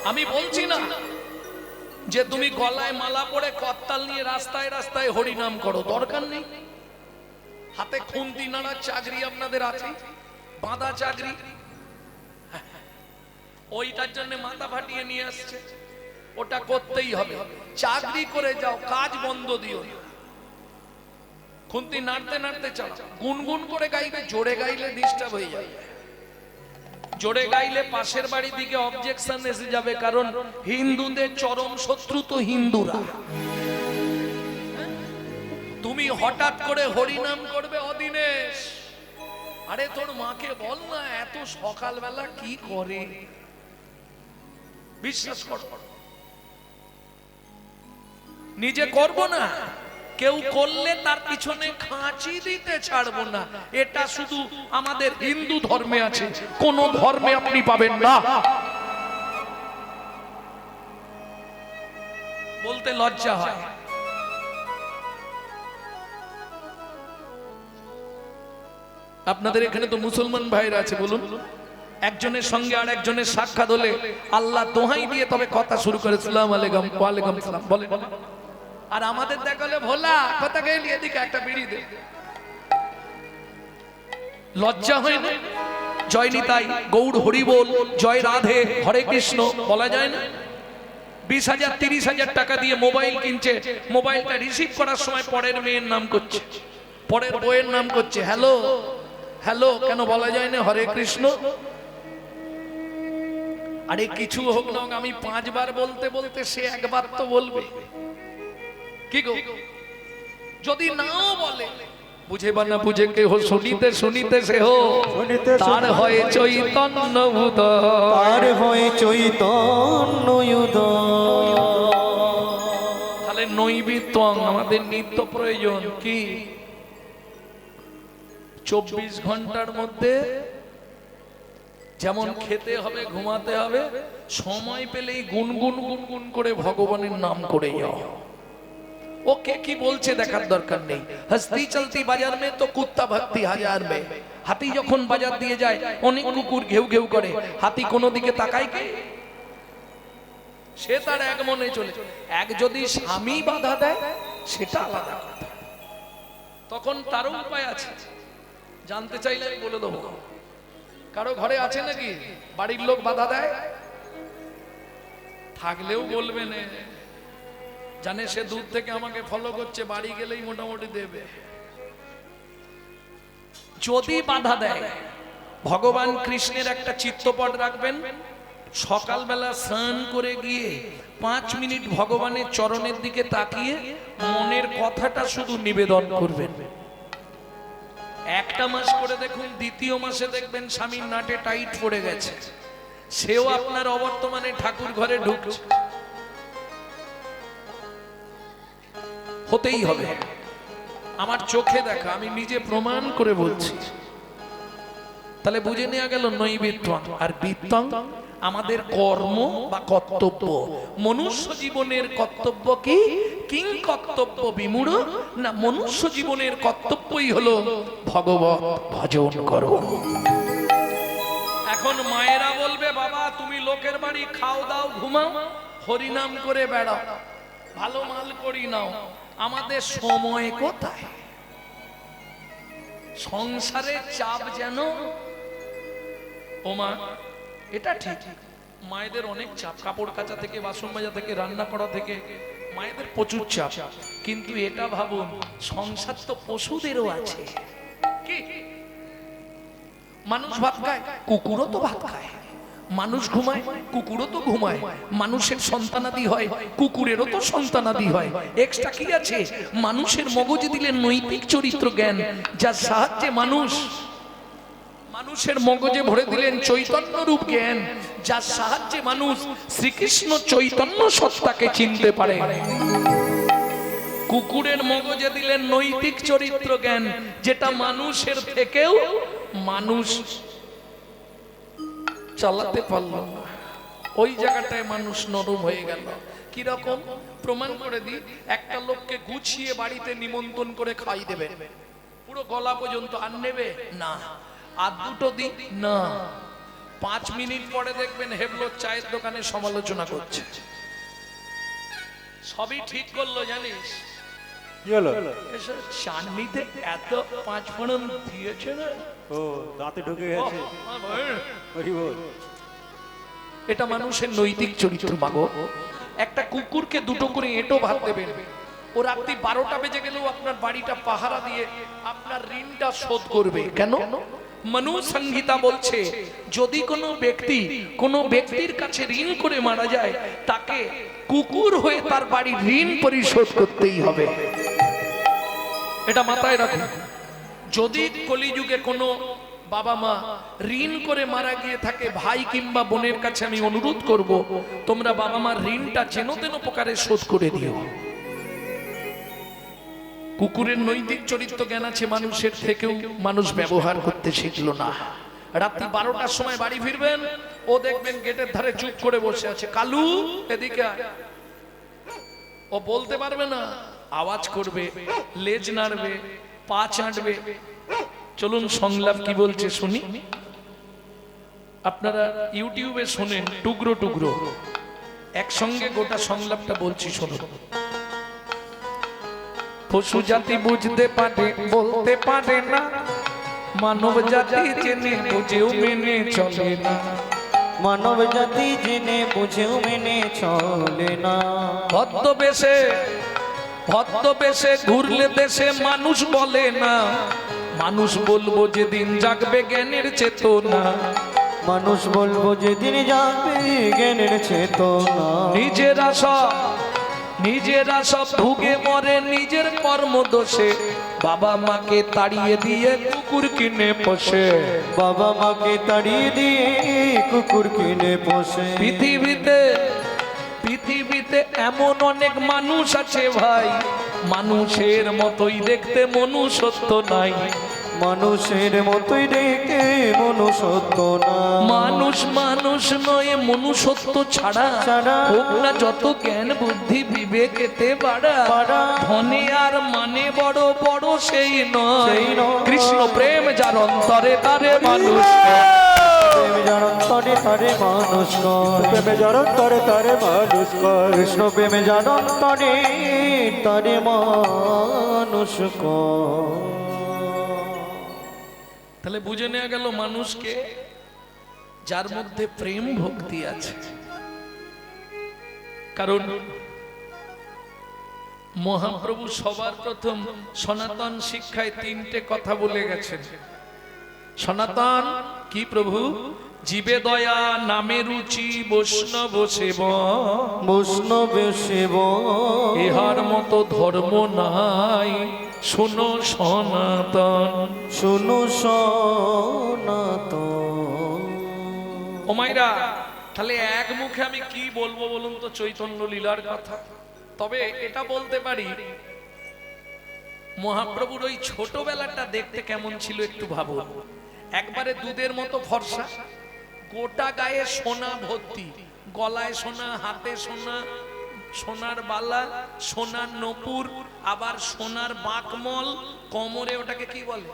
আমি বলছি না যে তুমি গলায় মালা পরে করতাল নিয়ে রাস্তায় রাস্তায় হরিনাম করো, দরকার নেই। হাতে খুন্তি নাড়ার চাকরি আপনাদের আছে, বাঁধা চাকরি, ওইটার জন্য মাথা ফাটিয়ে নিয়ে আসছে। ওটা করতেই হবে, চাকরি করে যাও, কাজ বন্ধ দিও না। খুন্তি নাড়তে নাড়তে চালাও, গুনগুন করে গাইবে, জোরে গাইলে ডিস্টার্ব হয়ে যাবে। জোরে গাইলে পাশের বাড়ি দিকে অবজেকশন এসে যাবে, কারণ হিন্দুদের চরম শত্রু তো হিন্দুরা। তুমি হঠাৎ করে হরিনাম করবে অদিনেশ, আরে তোর মাকে বল না এত সকালবেলা কি করে, বিশ্বাস কর। নিজে করব না, কেউ করলে তার পিছনে খাঁচি দিতে ছাড়বো না। এটা শুধু আমাদের হিন্দু ধর্মে আছে, কোন ধর্মে আপনি পাবেন না। বলতে লজ্জা হয়। আপনাদের এখানে তো মুসলমান ভাইরা আছে, বলুন একজনের সঙ্গে আর একজনের সাক্ষাৎ হলে আল্লাহ দোহাই দিয়ে তবে কথা শুরু করে, সালাম আলাইকুম, ওয়ালাইকুম সালাম বলে। আর আমাদের দেখালে ভোলা কথা গেলি, এদিকে একটা বিড়ি দে। লজ্জা হয় না? জয় নিতাই, গৌর হরি বল, জয় রাধে, হরে কৃষ্ণ বলা যায় না? 20,000 30,000 টাকা দিয়ে মোবাইল কিনছে, মোবাইলটা রিসিভ করার সময় পরের মেয়ের নাম করছে, পরের বইয়ের নাম করছে, হ্যালো হ্যালো, কেন বলা যায় না হরে কৃষ্ণ? আরে কিছু হোক না, আমি 5 বার বলতে বলতে সে একবার তো বলবে। কি গো, যদি নাও বলে, বুঝে বা না বুঝে কে হো, শুনিতে শুনিতে সে হো, তার হয় চৈতন্য উদয়, তার হয় চৈতন্য উদয়। তাহলে নৈবেদ্য আমাদের নিত্য প্রয়োজন। কি 24 ঘন্টার মধ্যে যেমন খেতে হবে, ঘুমাতে হবে, সময় পেলেই গুনগুন গুনগুন করে ভগবানের নাম করে যাও। ওকে কি বলছে দেখার দরকার নেই। হস্তি চলতি বাজার মে তো কুত্তা ভক্তি হাজার মে। হাতি যখন বাজার দিয়ে যায় অনেক কুকুর ঘেউ ঘেউ করে, হাতি কোনো দিকে তাকায় কি? সে তার এক মনে চলে। এক যদি স্বামী বাধা দেয় সেটা আলাদা কথা, তখন তারও উপায় আছে। জানতে চাইলে আমি বলে দেবো। কারো ঘরে আছে নাকি বাড়ির লোক বাধা দেয়? থাকলেও বলবে না, জানে সে দূর থেকে আমাকে ফলো করছে, বাড়ি গেলেই মোটামুটি দেবে। যদি বাধা দেয়, ভগবান কৃষ্ণের একটা চিত্রপট রাখবেন, সকালবেলা স্নান করে গিয়ে 5 মিনিট ভগবানের চরণের দিকে তাকিয়ে মনের কথাটা শুধু নিবেদন করবেন। একটা মাস করে দেখুন, দ্বিতীয় মাসে দেখবেন স্বামীর নাটে টাইট পড়ে গেছে, সেও আপনার অবর্তমানে ঠাকুর ঘরে ঢুকছে। হতেই হবে, আমার চোখে দেখা, আমি নিজে প্রমাণ করে বলছি। তাহলে বুঝে নেওয়া গেল নৈবেদ্য আর বিত্তং আমাদের কর্ম বা কর্তব্য। মনুষ্য জীবনের কর্তব্য কি? কিং কর্তব্য বিমূঢ় না, মনুষ্য জীবনের কর্তব্যই হলো ভগবত ভজন করো। এখন মায়েরা বলবে, বাবা তুমি লোকের বাড়ি খাও দাও ঘুমাও, হরিনাম করে বেড়াও, ভালো মাল করি নাও, আমাদের সময় কোথায়? সংসারের চাপ যেন। ও মা, এটা ঠিক, মায়েদের অনেক চাপ, কাপড় কাচা থেকে, বাসন মাজা থেকে, রান্না করা থেকে, মায়েদের প্রচুর চাপ। কিন্তু এটা ভাবুন, সংসার তো পশুদেরও আছে। কি মানুষ ভাত খায়, কুকুরও তো ভাত খায়। মানুষ ঘুমায়, কুকুরও তো ঘুমায়। মানুষের সন্তানাদি হয়, কুকুরেরও তো সন্তানাদি হয়। এক্সট্রা কি আছে? মানুষের মগজে দিলেন নৈতিক চরিত্র জ্ঞান, যার সাহায্যে মানুষের মগজে ভরে দিলেন চৈতন্য রূপ জ্ঞান, যার সাহায্যে মানুষ শ্রীকৃষ্ণ চৈতন্য সত্তাকে চিনতে পারে। কুকুরের মগজে দিলেন নৈতিক চরিত্র জ্ঞান, যেটা মানুষের থেকেও মানুষ চালাতে পারলো না। ওই জায়গাটায় মানুষ নরম হয়ে গেল। কি রকম? প্রমাণ করে দিই, একটা লোককে গুছিয়ে বাড়িতে নিমন্ত্রণ করে খাই দেবে, পুরো গলা পর্যন্ত, আর নেবে না? আর দুটো দিন না, 5 মিনিট পরে দেখবেন হেবলোর চায়ের দোকানে সমালোচনা করছে। সবই ঠিক করলো জানিস, কি হলো? এসব চাটনিতে এত 5 ফোড়ন দিয়েছে না, ও দাঁতে ঢুকে গেছে। হরি বল। এটা মানুষের নৈতিক চরিত্র মাগো। একটা কুকুরকে 2টো করে এঁটো ভাত দেবেন, ও রাত্রি 12টা বেজে গেলেও আপনার বাড়িটা পাহারা দিয়ে আপনার ঋণটা শোধ করবে। কেন? মনু সংহিতা বলছে যদি কোনো ব্যক্তির কাছে ঋণ করে মারা যায়, তাকে কুকুর হয়ে তার বাড়ির ঋণ পরিশোধ করতেই হবে। এটা মাথায় রাখুন। যদি কলিযুগে কোনো বাবা মা ঋণ করে মারা গিয়ে থাকে, ভাই কিংবা বোনের কাছে আমি অনুরোধ করব, তোমরা বাবা মার ঋণটা যেন তেন প্রকারে শোধ করে দিও। কুকুরের নৈতিক চরিত্র জ্ঞান আছে মানুষের থেকেও, মানুষ ব্যবহার করতে শিখলো না। রাত্রি 12টার সময় বাড়ি ফিরবেন, ও দেখবেন গেটের ধারে চুপ করে বসে আছে, কালু এদিকে আয়। ও বলতে পারবে না, আওয়াজ করবে, লেজ নাড়বে, পা চাটবে। চলুন সংলাপ কি বলছে শুনি। আপনারা ইউটিউবে শোনেন টুকরো টুকরো, একসঙ্গে গোটা সংলাপটা বলছি শুনুন। পশু জাতি বুঝতে পারে বলতে পারে না, মানব জাতি জেনে বুঝেও মেনে চলে না। মানব জাতি জেনে বুঝেও মেনে চলে না। ভদ্রবেশে ঘুরলে দেশে মানুষ বলে না, মানুষ বলবো যেদিন জাগবে জ্ঞানের চেতনা। মানুষ বলবো যেদিন যাবে জ্ঞানের চেতনা। নিজেরা সব ভুগে মরে নিজের কর্ম দোষে, বাবা মাকে তাড়িয়ে দিয়ে কুকুর কিনে পোষে। বাবা মাকে তাড়িয়ে দিয়ে কুকুর কিনে পোষে। পৃথিবীতে এমন অনেক মানুষ আছে ভাই, মানুষের মতোই দেখতে মনুষ্যত্ব নাই। মানুষের মতোই দেখতে মনুষ্যত্ব না। মানুষ নয় মনুষ্যত্ব ছাড়া হোক না যত জ্ঞান বুদ্ধি বিবেকেতে বাড়া। ধনে আর মানে বড় বড় সেই নয়, কৃষ্ণ প্রেম যার অন্তরে তারে মানুষ। কৃষ্ণ প্রেমে জানন্তরে তারে মানুষ। তাহলে বুঝে নেওয়া গেল মানুষকে যার মধ্যে প্রেম ভক্তি আছে। কারণ মহাপ্রভু সবার প্রথম সনাতন শিক্ষায় 3টে কথা বলে গেছেন। সনাতন কি প্রভু? জীবে দয়া, নামে রুচি, বৈষ্ণব সেব। ইহার মতো ধর্ম নাই, শোনো সনাতন। ও মাইরা, তাহলে এক মুখে আমি কি বলবো বলুন তো চৈতন্য লীলার কথা। তবে এটা বলতে পারি, মহাপ্রভুর ওই ছোটবেলাটা দেখতে কেমন ছিল একটু ভাবুন। একবারে দুধের মতো ফর্সা, গোটা গায়ে সোনা ভর্তি, গলায় সোনা, হাতে সোনা, সোনার বালা, সোনার নপুর, আবার সোনার বাঁকমল, কোমরে ওটাকে কি বলে,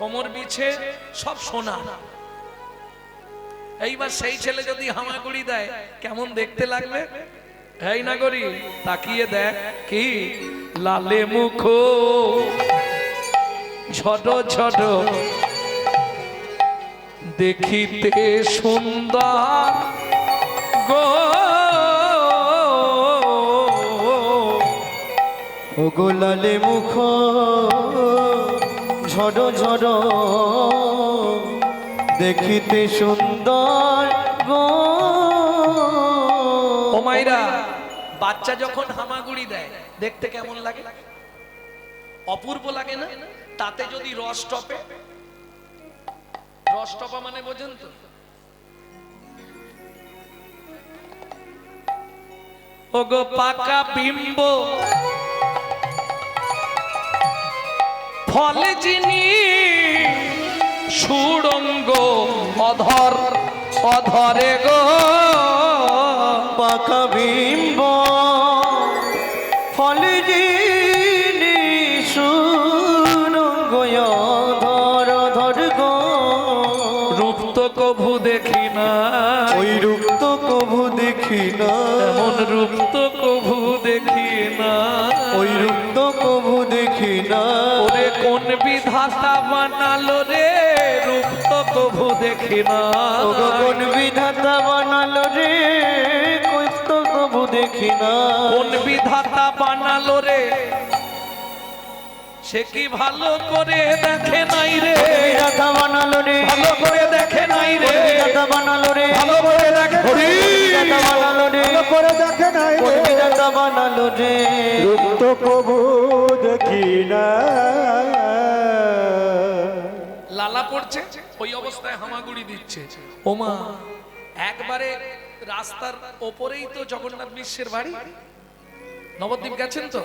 কোমর বিছে সব সোনা। এইবার সেই ছেলে যদি হামাগুড়ি দেয় কেমন দেখতে লাগবে? এই না করি তাকিয়ে দেখ, কি লালে মুখ ছোট ছোট দেখিতে সুন্দর গো, ও গোলালে মুখ ঝড় ঝড় দেখিতে সুন্দর গো। ও মাইরা, বাচ্চা যখন হামাগুড়ি দেয় দেখতে কেমন লাগে? অপূর্ব লাগে না? তাতে যদি রস টপে, রস টপা মানে বোঝেন তো? ওগো পাকা বিম্ব ফলে যিনি সুড়ঙ্গ অধর অধরে গো, পাকা বিম্ব ফলে যিনি সুরঙ্গ ধর ধর গো। রূপ দেখি না, এমন রূপ তো কভু দেখি না। ওই রূপ তো কভু দেখি না। ওরে কোন বিধাতা বানালো রে, রূপ তো কভু দেখি না। ওগো কোন বিধাতা বানালো রে, কই তো কভু দেখি না। কোন বিধাতা বানালো রে, সে কি ভালো করে দেখে নাই রে। বিধাতা বানালো রে, ভালো করে দেখে নাই রে। বিধাতা বানালো রে, ভালো করে দেখে বিধাতা বানালো রে, ভালো করে দেখে নাই কোন রে। বিধাতা বানালো রে। রূপ তো কবু দেখি না। লালা পড়ছে, ওই অবস্থায় হামাগুড়ি দিচ্ছে। ওমা, একবারে রাস্তার ওপরেই তো জগন্নাথ মিশ্রের বাড়ি। নবদ্বীপ গেছেন তো,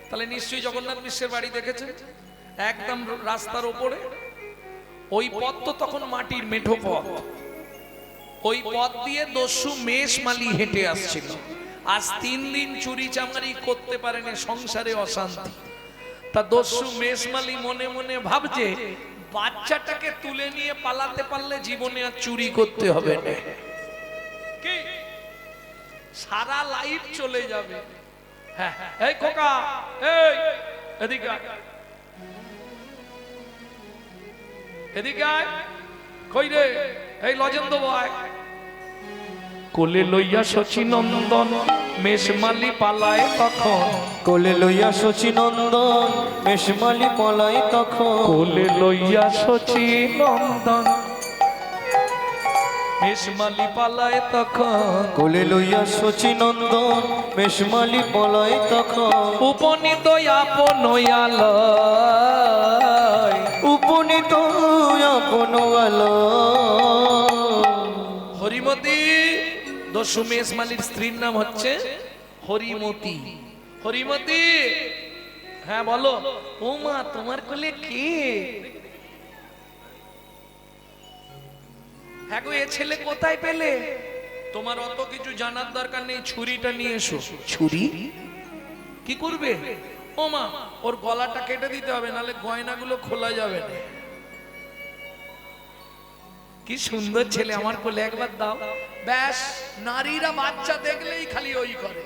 তাহলে নিশ্চয়ই জগন্নাথ মিশ্রের বাড়ি দেখেছেন। একদম রাস্তার ওপরে ওই পথ তো তখন মাটির মেঠো পথ। ওই পথ দিয়ে দস্যু মেষ মালি হেঁটে আসছিল। আজ 3 দিন চুরি চামারি করতে পারেনি, সংসারে অশান্তি। তা দস্যু মেষ মালি মনে মনে ভাবছে, বাচ্চাটাকে তুলে নিয়ে পালাতে পারলে জীবনে আর চুরি করতে হবে না, কি সারা লাইফ চলে যাবে। হ্যাঁ, এই খোকা, এই এদিকে আয়, এদিকে আয়। কই রে, এই লজেন্দ্র ভাই। কোলে লইয়া শচী নন্দন মেষমালি পালায় তখন। কোলে লইয়া শচী নন্দন মেষমালি পলাই তখন। কোলে লইয়া শচী নন্দন মেষমালি পালায় তখন। কোলে লইয়া শচী নন্দন মেষমালি পলাই তখন। উপনীত আপন আলয়, উপনীত আপন আলয়। হরিমতি। দস্যু মেষমালির স্ত্রীর নাম হচ্ছে হরিমতি। হরিমতি, হ্যাঁ বলো। ও মা, তোমার কোলে কে? হ্যাঁ গো, এ ছেলে কোথায় পেলে? তোমার অত কিছু জানার দরকার নেই, ছুরিটা নিয়ে এসো। ছুরি কি করবে? ও মা, ওর গলাটা কেটে দিতে হবে, নাহলে গয়নাগুলো খোলা যাবে না। কি সুন্দর ছেলে, আমার কোলে একবার দাও। ব্যাস, নারীরা বাচ্চা দেখলেই খালি ওই করে।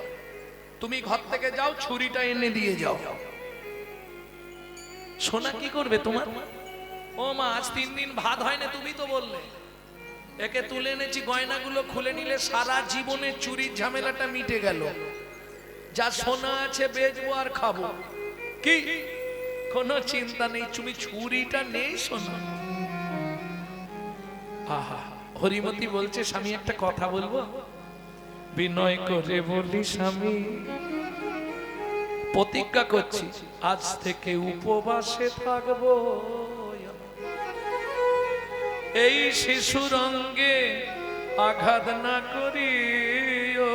তুমি ঘর থেকে যাও, ছুরিটা এনে দিয়ে যাও। সোনা কি করবে তোমার? ও মা, আজ 3 দিন ভাত হয় না, তুমি তো বললে। একে তুলে এনেছি, গয়নাগুলো খুলে নিলে সারা জীবনে চুরির ঝামেলাটা মিটে গেল। যা সোনা আছে বেচবো আর খাবো, কি কোনো চিন্তা নেই। তুমি ছুরিটা নেই সোনা। আহা, হরিমতি বলছে, স্বামী একটা কথা বলবো? বিনয় করে বলি স্বামী, প্রতিজ্ঞা করছি আজ থেকে উপবাসে থাকবো। এই শিশুর অঙ্গে আঘাত না করিও।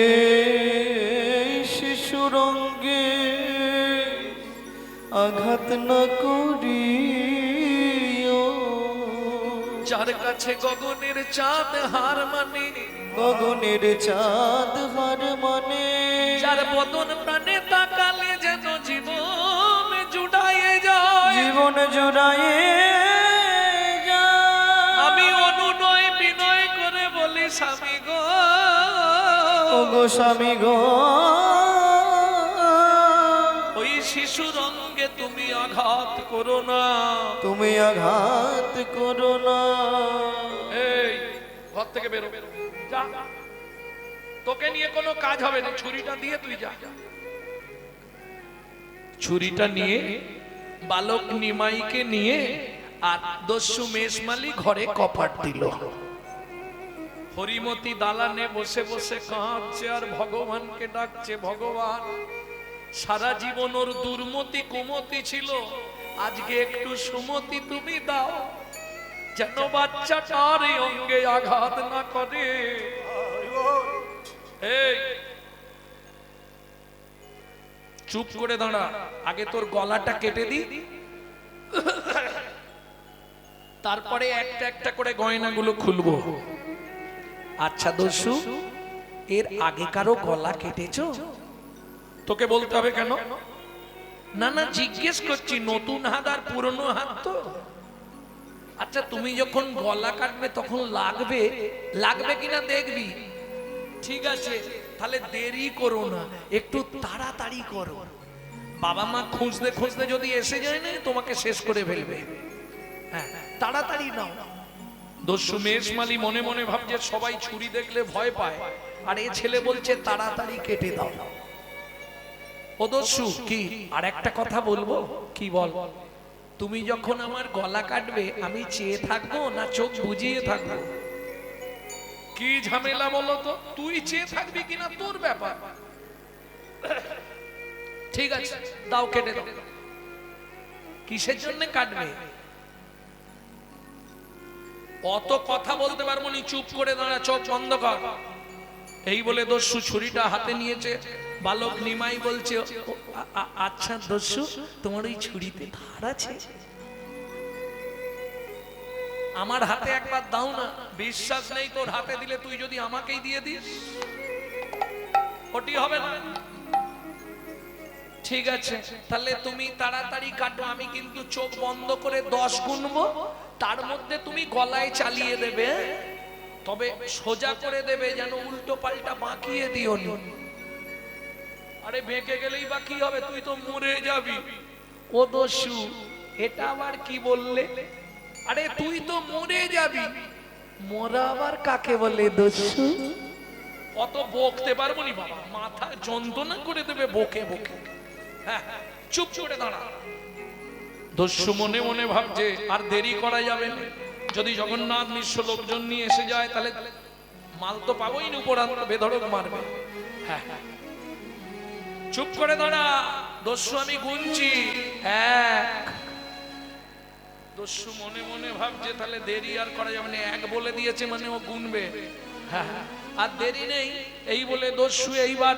এই শিশুর অঙ্গে আঘাত না করিও। যার কাছে গগনের চাঁদ হার মানে, গগনের চাঁদ হার মানে। যার বদন প্রাণে তাকালে যেন জীবন জুড়াইয়ে যায়। জীবন জুড়াইয়ে যায়। আমি অনুনয় বিনয় করে বলি স্বামী গো, ও গো স্বামী গো, ওই শিশুর অঙ্গে তুমি আঘাত করো না। তুমি আঘাত করো না। এই ঘর থেকে বেরো, যা, তোকে নিয়ে কোনো কাজ হবে না। ছুরিটা দিয়ে তুই যা। ছুরিটা নিয়ে বালক নিমাইকে নিয়ে আর দস্যু মেষমালি ঘরে কপাট দিল। হরিমতি দালানে বসে বসে কাঁদছে আর ভগবানকে ডাকছে, ভগবান সারা জীবন ওর দুর্মতি কুমতি ছিল, আজকে একটু সুমতি তুমি দাও, যেন বাচ্চাটার এই অঙ্গে আঘাত না করে। এই চুপ করে দাঁড়া, আগে তোর গলাটা কেটে দি, তারপরে একটা একটা করে গয়নাগুলো খুলবো। আচ্ছা দস্যু, এর আগে কারো গলা কেটেছো? তোকে বলতে হবে কেন? না না, জিজ্ঞেস করছি, নতুন হাত আর পুরনো হাত তো আচ্ছা তুমি যখন গলা কাটবে তখন লাগবে, লাগবে কিনা দেখবি। ঠিক আছে, তাহলে দেরি করো না, একটু তাড়াতাড়ি করো। বাবা মা খুঁজতে খুঁজতে যদি এসে যায় না, তোমাকে শেষ করে ফেলবে। হ্যাঁ, তাড়াতাড়ি নাও। দস্যু মেষমালি মনে মনে ভাবছে সবাই ছুরি দেখলে ভয় পায়, আর এ ছেলে বলছে তাড়াতাড়ি কেটে দাও। ও দস্যু, কি আর একটা কথা বলবো? কি বল? তুমি যখন আমার গলা কাটবে আমি চেয়ে থাকবো না চোখ বুজিয়ে থাকবো? কি ঝামেলা বলো তো? তুই চেয়ে থাকবি কিনা তোর ব্যাপার। ঠিক আছে, দাও, কেটে দাও। কিসের জন্য কাটবে? অত কথা বলতে পারবো নি, চুপ করে দাঁড়া, চোখ বন্ধ কর। এই বলে দস্যু ছুরিটা হাতে নিয়েছে। বালক নিমাই বলছে, আচ্ছা দস্যু, তোমার ওই ছুরিতে ধার আছে? আমার হাতে একবার দাও না। বিশ্বাস নেই তোর হাতে দিলে তুই যদি আমাকেই দিয়ে দিস, ওটি হবে না। ঠিক আছে, তাহলে তুমি তাড়াতাড়ি কাটো, আমি কিন্তু চোখ বন্ধ করে 10 গুনবো, তার মধ্যে তুমি গলায় চালিয়ে দেবে, তবে সোজা করে দেবে, যেন উল্টো পাল্টা বাঁকিয়ে দিও নি। আরে বেঁকে গেলেই বা কি হবে, তুই তো মরে যাবি। ও দস্যু, এটা আবার কি বললে? আরে তুই তো মরে যাবি। মরা আবার কাকে বলে দস্যু? অত বকতে পারবো নি বাবা, মাথা যন্ত্রণা করে দেবে বকে বকে। হ্যাঁ, চুপ করে দাঁড়া। দস্যু মনে মনে ভাবছে আর দেরি করা যাবে না। যদি জগন্নাথ নিঃস্ব লোকজন নিয়ে এসে যায় তাহলে মাল তো পাবোই না, উপরান্ত বেধড়ক মারবে। হ্যাঁ, চুপ করে দাঁড়া দস্যু, আমি গুনছি। এক। দস্যু মনে মনে ভাবছে তাহলে দেরি আর করা যাবে না, এক বলে দিয়েছে মানে ও গুনবে। হ্যাঁ, আর দেরি নেই। এই বলে দস্যু এইবার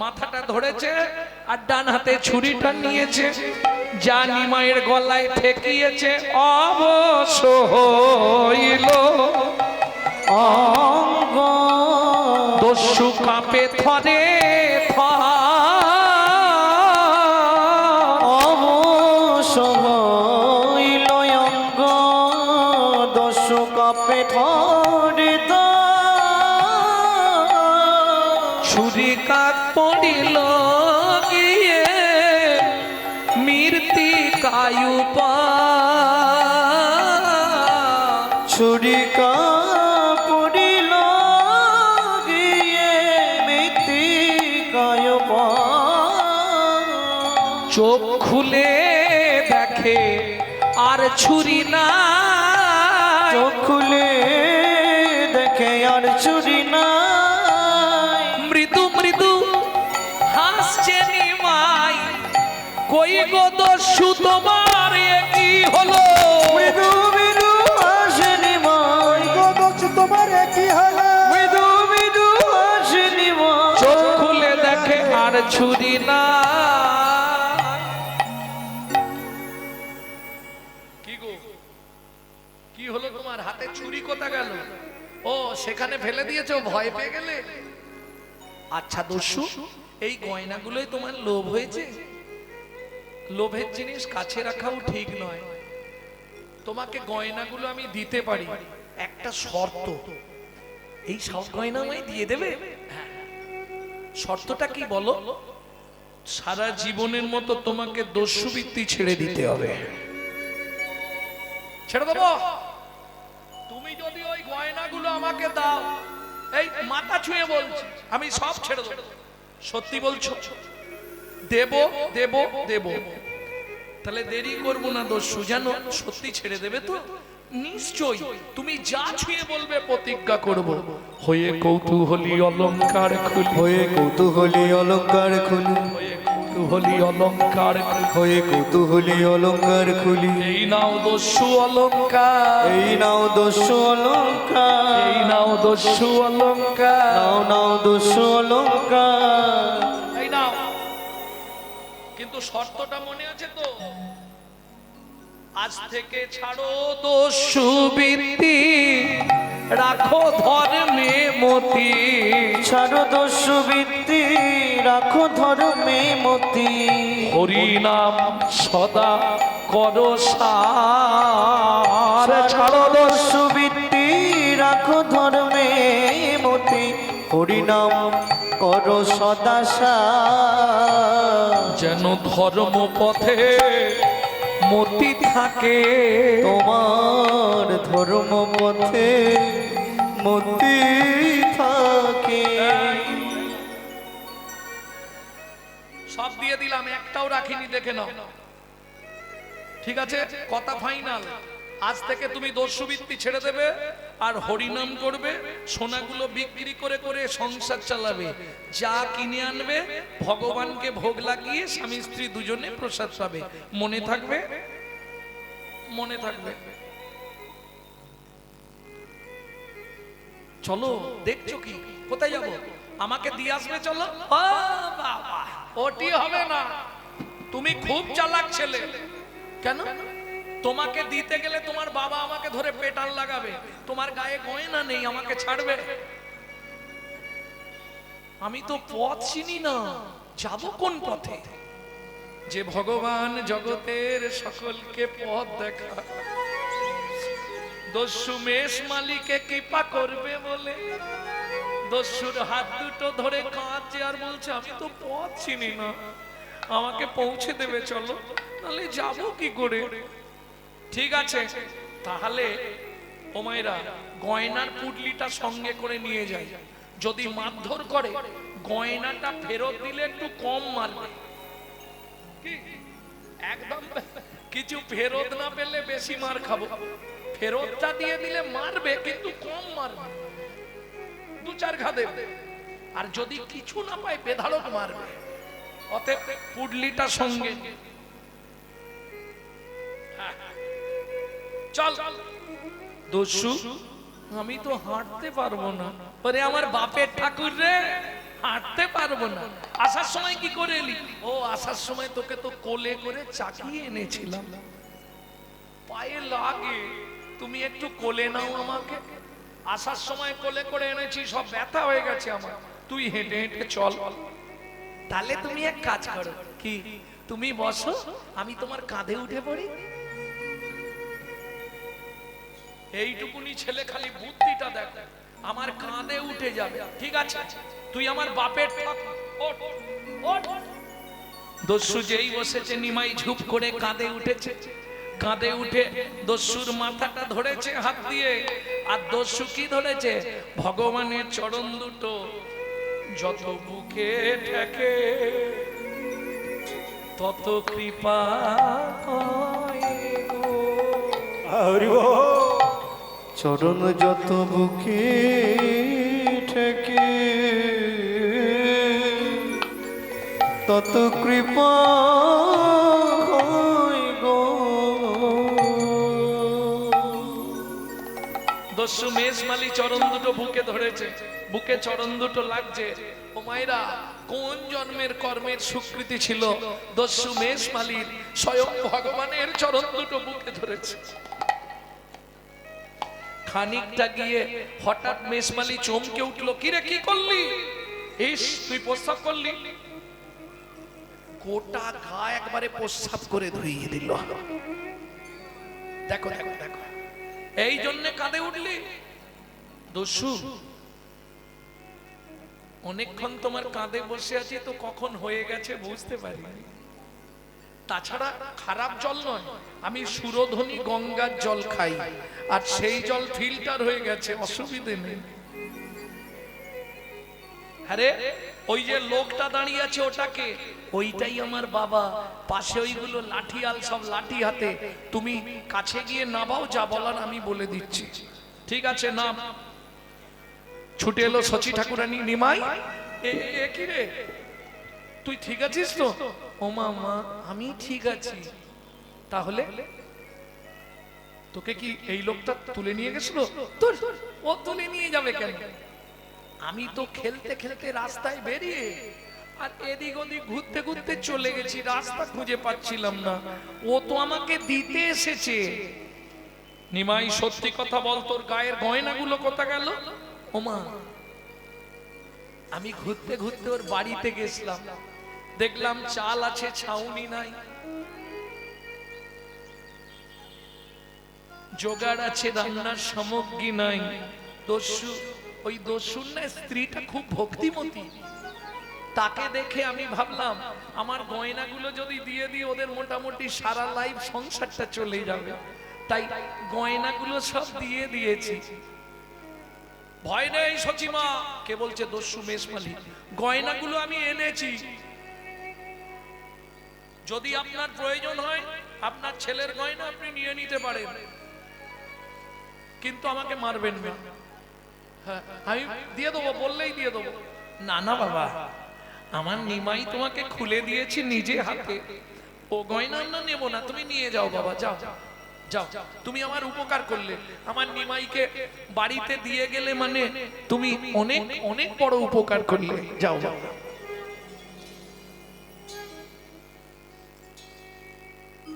মাথাটা ধরেছে আর ডান হাতে ছুরিটা নিয়েছে, যা নিমাইয়ের গলায় ঠেকিয়েছে অবশ হইল অঙ্গ। দস্যু কাঁপে থরে থর, অবশ হইল অঙ্গ। দস্যু কাঁপে থরে থর। ছুরি কাট পড়িল গিয়ে মৃত্তিকায় পা। ছুরি কাপড়িল গিয়ে মৃত্তিকায় পা। চোখ খুলে দেখে আর ছুরি না, চোখ খুলে দেখে আর ছুরি নাই। মৃদু মৃদু হাসছে নিমাই, কই গো দস্যু তোমার এ কি হলো? মৃদু মৃদু হাসে নিমাই, তোমার কি হলো? মৃদু মৃদু হাসে নিমাই। চোখ খুলে দেখে আর ছুরি না। কি গো, কি হলো তোমার? হাতে ছুরি কোথা গেল? ও সেখানে ফেলে দিয়েছো, ভয় পেয়ে গেলে? আচ্ছা দস্যু, এই গয়নাগুলোই তোমার লোভ হয়েছে? লোভের জিনিস কাছে রাখাও ঠিক নয়। তোমাকে গয়নাগুলো আমি দিতে পারি, একটা শর্ত। এই সব গয়না আমায় দিয়ে দেবে? হ্যাঁ। শর্তটা কি বলো? সারা জীবনের মতো তোমাকে দস্যুবৃত্তি ছেড়ে দিতে হবে। ছেড়ে দেবো? তুমি যদি ওই গয়নাগুলো আমাকে দাও, এই মাথা ছুঁয়ে বলছি, আমি সব ছেড়ে দেবো। সত্যি বলছো? দেব দেব দেব। তাহলে দেরি করবো না দস্যু, জানো সত্যি ছেড়ে দেবে তো? নিশ্চয়ই, তুমি যা ছুঁয়ে বলবে প্রতিজ্ঞা করব। হয়ে কৌতূহলী অলংকার খুলি, হয়ে কৌতূহলী অলঙ্কার খুলি, হয়ে কৌতূহলী অলংকার খুলি, হয়ে কৌতূহলী অলঙ্কার খুলি। এই নাও দস্যু অলংকার, এই নাও দস্যু অলঙ্কার, এই নাও দস্যু অলংকার, নাও নাও দস্যু অলঙ্কার। এই নাও। কিন্তু শর্তটা মনে আছে তো? আজ থেকে ছাড়ো দস্যুবৃত্তি, রাখো ধর্মে মতি। ছাড়ো দস্যুবৃত্তি, রাখো ধর্মে মতি। হরি নাম সদা করো সার, ছাড়ো দস্যুবৃত্তি রাখো ধর্মে মতি, হরিনাম করো সদা সার। যেন ধর্ম পথে মতি থাকে, তোমার ধর্ম পথে মতি থাকে। সব দিয়ে দিলাম, একটাও রাখিনি, দেখে নাও। ঠিক আছে, কথা ফাইনাল। আজ থেকে তুমি দস্যুবৃত্তি ছেড়ে দেবে আর হরিনাম করবে, সোনাগুলো বিক্রি করে করে সংসার চালাবে, যা কিনে আনবে ভগবানকে ভোগ লাগিয়ে স্বামী স্ত্রী দুজনে প্রসাদ পাবে। মনে থাকবে? মনে থাকবে? চলো, দেখছো কি কোথায় যাব? আমাকে দিয়ে আসবে, চলো। ও বাবা, ওটি হবে না, তুমি খুব চালাক ছেলে। কেন? তোমাকে দিতে গেলে তোমার বাবা আমাকে ধরে পেটান লাগাবে, তোমার গায়ে গয়না নেই, আমাকে ছাড়বে? আমি তো পথ চিনি না, যাব কোন পথে? যে ভগবান জগতের সকলকে পথ দেখা, দস্যু মেষ মালিকে কৃপা করবে বলে দস্যুর হাত দুটো ধরে কাঁদছে আর বলছে আমি তো পথ চিনি না, আমাকে পৌঁছে দেবে চলো, তাহলে যাবো কি করে? ঠিক আছে, তাহলে ও মায়েরা গয়নার পুডলিটা সঙ্গে করে নিয়ে যাই, যদি মারধর করে গয়নাটা ফেরত দিলে একটু কম মারবে। একদম কিছু ফেরত না পেলে বেশি মার খাবো, ফেরতটা দিয়ে দিলে মারবে কিন্তু কম মারবে, দু চার ঘা দেবে। আর যদি কিছু না পায় বেধাড়ক মারবে। অতএব পুডলিটা সঙ্গে চল। দস্যু, আমি তো হাঁটতে পারবো না। ওরে আমার বাপের ঠাকুর রে, হাঁটতে পারবো না। আসার সময় কি করে এলি? ও আসার সময় তোকে তো কোলে করে চাকিয়ে এনেছিলাম, পায়ে লাগে, তুমি একটু কোলে নাও আমাকে। আসার সময় কোলে করে এনেছি, সব ব্যথা হয়ে গেছে আমার, তুই হেঁটে হেঁটে চল। তাহলে তুমি এক কাজ করো, কি? তুমি বসো, আমি তোমার কাঁধে উঠে পড়ি। এইটুকুনি ছেলে, খালি বুদ্ধিটা দেখো, আমার কাঁধে উঠে যাবে। ঠিক আছে, তুই আমার বাপের ঠাকুর, ওঠ, ওঠ। দস্যু যেই বসেছে, নিমাই ঝুপ করে কাঁধে উঠেছে। কাঁধে উঠে দস্যুর মাথাটা ধরেছে হাত দিয়ে, আর দস্যু কি ধরেছে? ভগবানের চরণ দুটো। যত বুকে ঠেকে তত কৃপা হয় গো। হরি বল। চরণ যত বুকে ঠেকে তত কৃপা হয় গো। দস্যু মেষমালি চরণ দুটো বুকে ধরেছে, বুকে চরণ দুটো লাগছে। ও মায়েরা, কোন জন্মের কর্মের স্বীকৃতি ছিল দস্যু মেষমালির? স্বয়ং ভগবানের চরণ দুটো বুকে ধরেছে। খানিকটা গিয়ে হঠাৎ মেষমালি চমকে উঠলো, কিরে কি করলি? ইস, তুই প্রস্রাব করলি? গোটা গা একবারে প্রস্রাব করে ধুইয়ে দিল। দেখো দেখো দেখো, এই জন্য কাঁদে উঠলি? দস্যু, অনেকক্ষণ তোমার কাঁধে বসে আছি তো কখন হয়ে গেছে বুঝতে পারিনি। তাছাড়া খারাপ জল নয়, আমি সুরধনী গঙ্গার জল খাই, আর সেই জল ফিল্টার হয়ে গেছে, অসুবিধে নেই। আরে ওই যে লোকটা দাঁড়িয়ে আছে ওটাকে, ওইটাই আমার বাবা। পাশে ওইগুলো লাঠিয়াল, সব লাঠি হাতে। তুমি কাছে গিয়ে নামাও, যা বলার আমি বলে দিচ্ছি। ঠিক আছে, নাম। ছুটে এলো শচী ঠাকুরানী, নিমাই এ কি রে, তুই ঠিক আছিস তো? ও মা, আমি ঠিক আছি। তাহলে তোকে কি এই লোকটা তুলে নিয়ে গেছিল? তোর ও তুলে নিয়ে যাবে কেন? আমি তো খেলতে খেলতে রাস্তায় বেরিয়ে আর এদিক ওদিক ঘুরতে ঘুরতে চলে গেছি, রাস্তা খুঁজে পাচ্ছিলাম না, ও তো আমাকে দিতে এসেছে। নিমাই, সত্যি কথা বল, তোর গায়ের গয়নাগুলো কোথা গেল? ওমা, আমি ঘুরতে ঘুরতে ওর বাড়িতে গেছিলাম, দেখলাম চাল আছে, ছাউনি নাই। জোগাড় আছে রান্নার সামগ্রী নাই। দস্যু, ওই দস্যুর না স্ত্রীটা খুব ভক্তিমতী। তাকে দেখে আমি ভাবলাম আমার গয়নাগুলো যদি দিয়ে দিই ওদের মোটামুটি সারা লাইফ সংসারটা চলে যাবে, তাই গয়নাগুলো সব দিয়ে দিয়েছি। ভয় নেই সচিমা। কে বলছে? দস্যু মেশমালি। গয়নাগুলো আমি এনেছি, যদি আপনার প্রয়োজন হয় আপনার ছেলের গয়না আপনি নিয়ে নিতে পারেন, কিন্তু আমাকে মারবেন না। হ্যাঁ, আমি দিয়ে দেবো, বললেই দিয়ে দেবো। না না বাবা, আমার নিমাই তোমাকে খুলে দিয়েছি নিজে হাতে, ও গয়না না নেব না, তুমি নিয়ে যাও বাবা, যাও যাও। তুমি আমার উপকার করলে, আমার নিমাইকে বাড়িতে দিয়ে গেলে মানে তুমি অনেক অনেক বড় উপকার করলে, যাও যাও।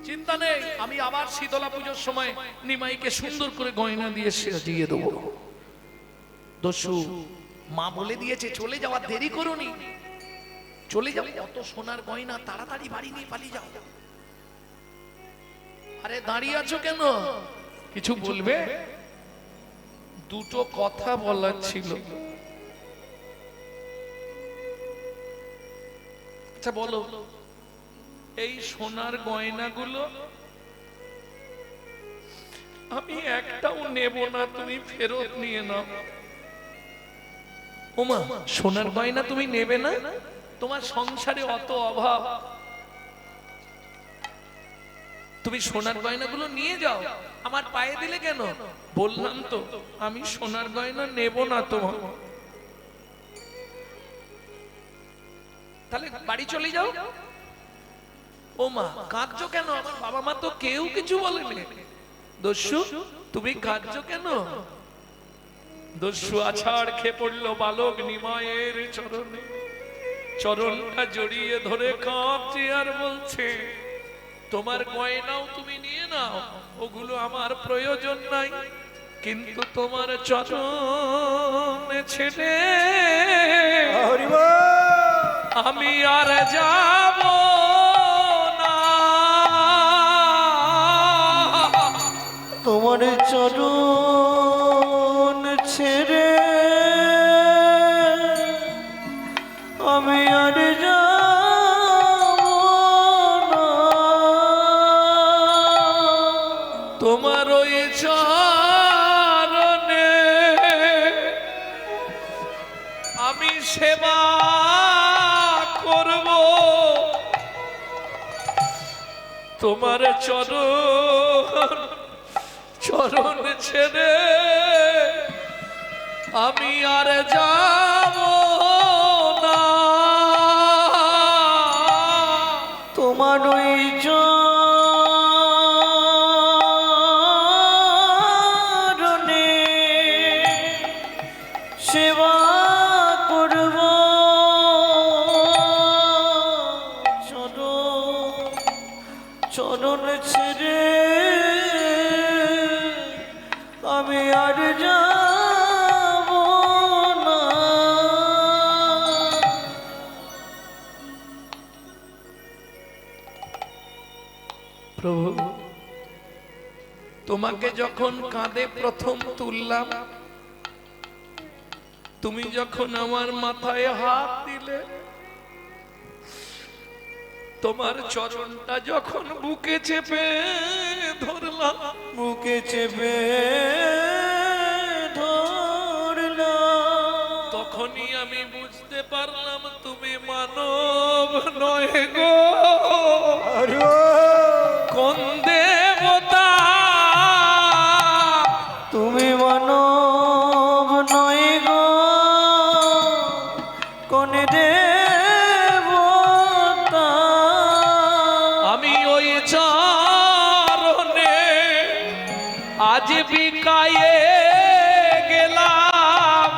চিন্তা নেই, আমি আবার শীতলা পুজোর সময় নিমাইকে সুন্দর করে গয়না দিয়ে সাজিয়ে দেবো। দস্যু, মা বলে দিয়েছে চলে যাওয়ার দেরি করোনি, চলে যাও, অত সোনার গয়না তাড়াতাড়ি বাড়ি নিয়ে পালিয়ে যাও। আরে দাঁড়িয়ে আছো কেন? কিছু বলবে? দুটো কথা বলার ছিল। আচ্ছা বলো, এই সোনার গয়নাগুলো আমি একটাও নেব না, তুমি ফেরত নিয়ে নাও। ওমা, সোনার গয়না তুমি নেবে না? তোমার সংসারে অত অভাব, তুমি সোনার গয়নাগুলো নিয়ে যাও। আমার পায়ে দিলে কেন? বললাম তো আমি সোনার গয়না নেব না তোমার। তাহলে বাড়ি চলে যাও। ও মা, কাঁদছো কেন? আমার বাবা মা তো কেউ কিছু বলেনি। দস্যু, তুমি কাঁদছো কেন? দস্যু আছাড় খেয়ে পড়লো বালক নিমায়ের চরণে, চরণটা জড়িয়ে ধরে কাঁদছে আর বলছে, তোমার গয়নাও তুমি নিয়ে নাও, ওগুলো আমার প্রয়োজন নাই, কিন্তু তোমার চরণ ছেড়ে আমি আর যাব না। তোমার চরণ ছেড়ে আমি আর যাব না। তোমার ওই চরণে আমি সেবা করব, তোমার চরণ ছেড়ে আমি আর যাব না। তোমার ওই চরণে সেবা করব, চরণ ছেড়ে আমি আর যাব না। প্রভু, তোমাকে যখন কাঁধে প্রথম তুললাম, তুমি যখন আমার মাথায় হাত দিলে, তোমার চরণটা যখন বুকে চেপে ধরলাম, বুকে চেপে ধরলাম, তখনই আমি বুঝতে পারলাম তুমি মানব নয় গো, কোন দেবতা। তুমি মানব নয় গো, কোন দেবতা। আমি ওই চরণে আজ বিকায়ে গেলাম,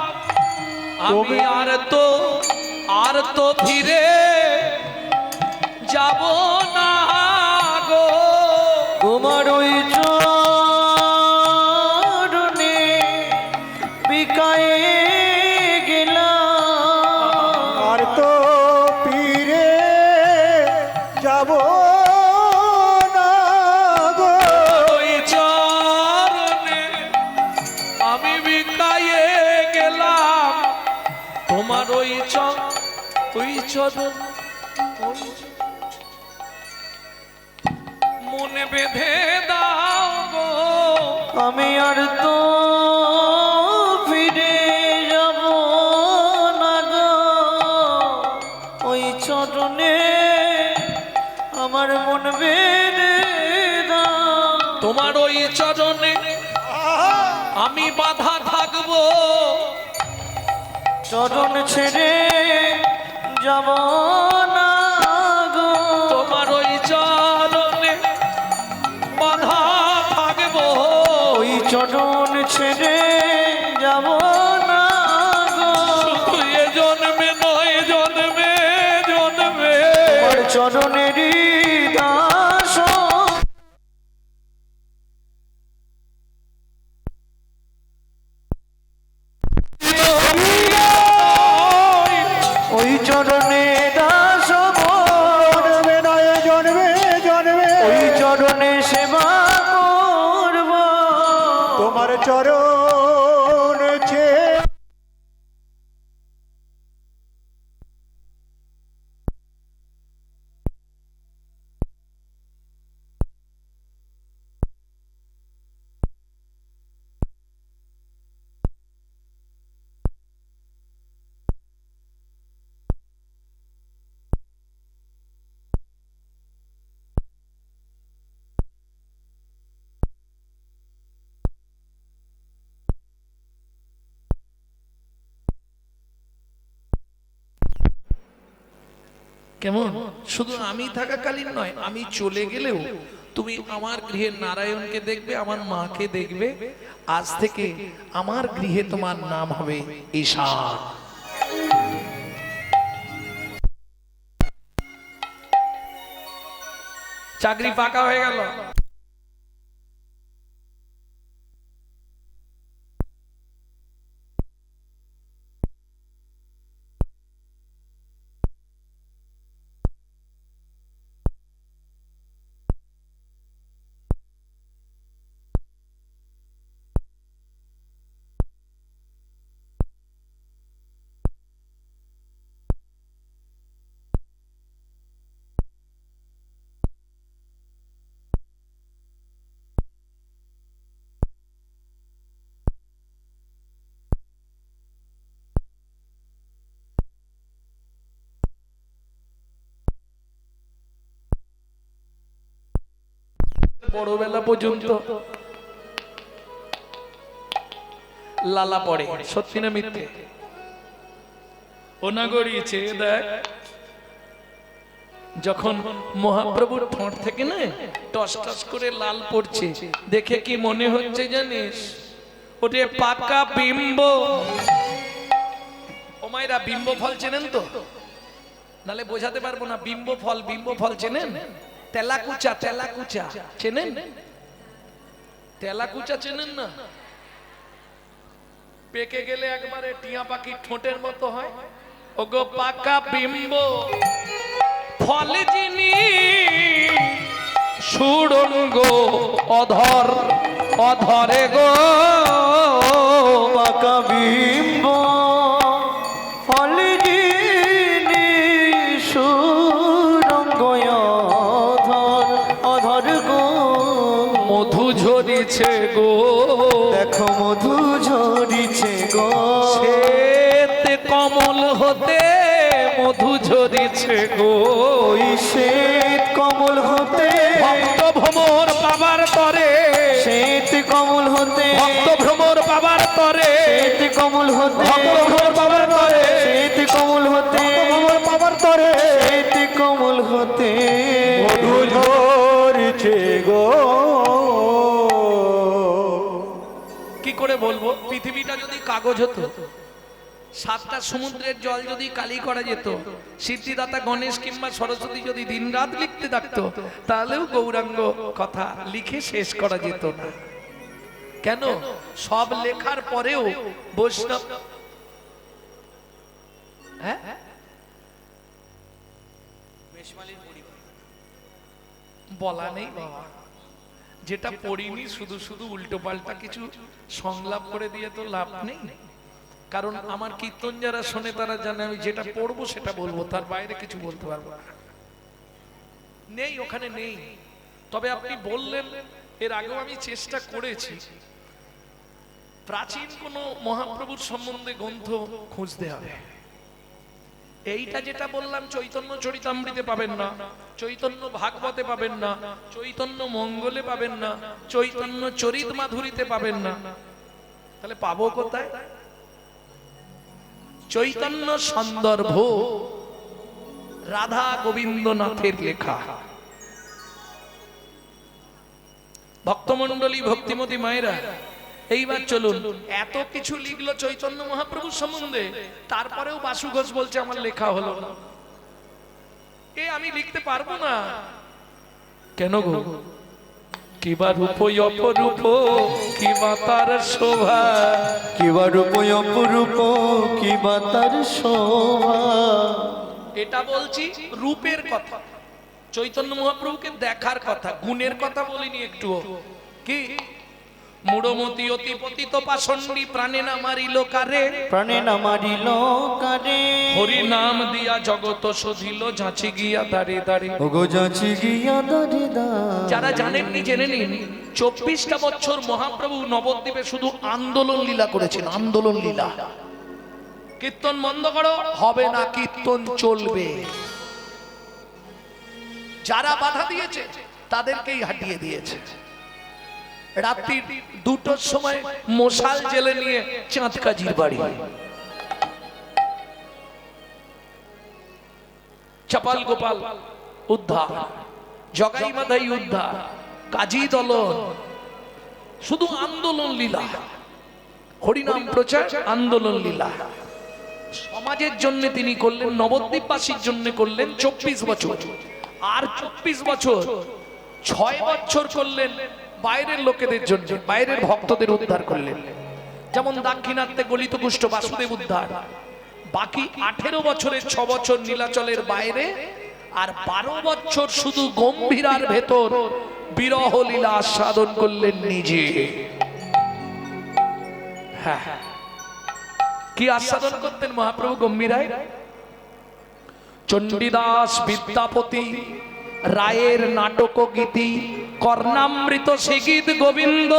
আমি আর তো ফিরে যাব না গো। তোমার ওই চরণে বিকায়ে গেলাম, আর তো ফিরে যাব না গো। ওই চরণে তোমার ওই চরণ মনে বেঁধে দাও গো, আমি আর তো ফিরে যাব না গো, ওই চরণে আমার মন বেঁধে দাও। তোমার ওই চরণে আমি বাধা থাকবো, চরণ ছেড়ে যাব না গো, তোমার ওই চরণে বাধা থাকবো, ওই চরণ ছেড়ে যাব না গো, শুধু এ জন্মে নয় জন্মে জন্মে তোমার চরণেরই দাস। ওই চরণে দাস জন্মে নয় জন্মে জন্মে ওই চরণে সেবা করব, তোমার চরণ ছেড়ে কেমন? শুধু আমি থাকাকালীন নয়, আমি চলে গেলেও তুমি আমার গৃহে নারায়ণকে দেখবে, আমার মাকে দেখবে। আজ থেকে আমার গৃহে তোমার নাম হবে ঈশান। চাকরি পাকা হয়ে গেল। বড়বেলা পর্যন্ত লালা পড়ে, সত্যি না মিথ্যে? ও না গড়িয়েছে দেখ, যখন মহাপ্রভুর ঠোঁট থেকে না টস টস করে লাল পড়ছে, দেখে কি মনে হচ্ছে জানিস? ওটা পাকা বিম্ব। ও মায়েরা, বিম্ব ফল চেনেন তো? নালে বোঝাতে পারবো না। বিম্ব ফল চেনেন? তেলাকুচা চেনেন? তেলাকুচা চেনেন না? পেকে গেলে একবারে টিয়া পাখির ঠোঁটের মতো হয়। ওগো পাকা বিম্ব ফল যিনি, সুড়ঙ্গ অধরে গো, পাকা বিম্ব ফল যিনি, সুরঙ্গ অধর গো, মধু ঝরিছে গো, দেখো মধু ঝরিছে গো, শ্বেত কমল হতে মধু ঝরিছে গো, ওই শ্বেত কমল হতে ভক্ত ভ্রমর পাবার তরে, শ্বেত কমল হতে ভক্ত ভ্রমর পাবার তরে, শ্বেত কমল হতে ভক্ত ভ্রমর পাবার তরে, শ্বেত কমল হতে পাবার তরে শ্বেত কমল হতে মধু ঝরিছে গো। কি করে বলবো? পৃথিবীটা যদি কাগজ হতো, 7টা সমুদ্রের জল যদি কালি করা যেত, সিদ্ধিদাতা গণেশ কিংবা সরস্বতী যদি দিনরাত লিখতে থাকতো, তাহলেও গৌরাঙ্গ কথা লিখে শেষ করা যেত না। কেন? সব লেখার পরেও বৈষ্ণব, হ্যাঁ, বলা নেই বাবা, যেটা পড়িনি শুধু শুধু উল্টো পাল্টা কিছু সংলাপ করে দিয়ে তো লাভ নেই। কারণ আমার কীর্তন যারা শোনে তারা জানে আমি যেটা পড়বো সেটা বলবো, তার বাইরে কিছু বলতে পারবো না। নেই, ওখানে নেই। তবে আপনি বললেন, এর আগেও আমি চেষ্টা করেছি প্রাচীন কোন মহাপ্রভুর সম্বন্ধে গ্রন্থ খুঁজতে হবে। এইটা যেটা বললাম চৈতন্য চরিতামৃতে পাবেন না, চৈতন্য ভাগবতে পাবেন না, চৈতন্য মঙ্গলে পাবেন না, চৈতন্য চরিত মাধুরীতে পাবেন না, তাহলে পাবো কোথায়? চৈতন্য সন্দর্ভ রাধা গোবিন্দনাথের লেখা। ভক্তমণ্ডলী, ভক্তিমতী মায়েরা, এইবার চলুন, এত কিছু লিখলো চৈতন্য মহাপ্রভুর সম্বন্ধে, তারপরেও বাসু ঘোষ বলছে আমার লেখা হলো না। এ আমি লিখতে পারবো না। কেন গো? কিবা রূপ অপরূপ, কিবা তার শোভা, কিবা রূপ অপরূপ, কিবা তার শোভা। এটা বলছি রূপের কথা, চৈতন্য মহাপ্রভুকে দেখার কথা, গুণের কথা বলিনি একটুও। কি মূঢ়মতি অতি পতিত পাষণ্ডী প্রাণে না মারিল কারে, প্রাণে না মারিল কারে। হরি নাম দিয়া জগত শোধিল ঝাঁচি গিয়া দাঁড়ে দাঁড়ে। ওগো যাচি গিয়া দাঁড়ে দাঁড়ে। যারা জানেননি জেনে নিন, 24টা বছর মহাপ্রভু নবদ্বীপে শুধু আন্দোলন লীলা করেছেন, আন্দোলন লীলা। কীর্তন বন্ধ করো, হবে না, কীর্তন চলবে। যারা বাধা দিয়েছে তাদেরকেই হাঁটিয়ে দিয়েছে। রাত্রির 2টোর সময় মশাল জেলে নিয়ে চাঁদ কাজীর বাড়ি, চাপাল গোপাল উদ্ধার, জগাই মাধাই উদ্ধার, কাজী দলন, শুধু আন্দোলন লীলা, হরিনাম প্রচার, আন্দোলন লীলা। সমাজের জন্য তিনি করলেন, নবদ্বীপবাসীর জন্য করলেন 24 বছর। আর 24 বছর, 6 বছর করলেন বাইরের লোকেদের জন্য, বাইরের ভক্তদের উদ্ধার করলেন। যেমন দাক্ষিণাত্যে গলিত কুষ্ঠ বাসুদেব উদ্ধার। বাকি 18 বছরের 6 বছর নীলাচলের বাইরে, আর 12 বছর শুধু গম্ভীরার ভেতর বিরহ লীলা আস্বাদন করলেন নিজে। হ্যাঁ, কি আস্বাদন করতেন মহাপ্রভু গম্ভীরায়? চণ্ডীদাস বিদ্যাপতি রায়ের নাটক গীতি, কর্ণামৃত সঙ্গীত গোবিন্দ,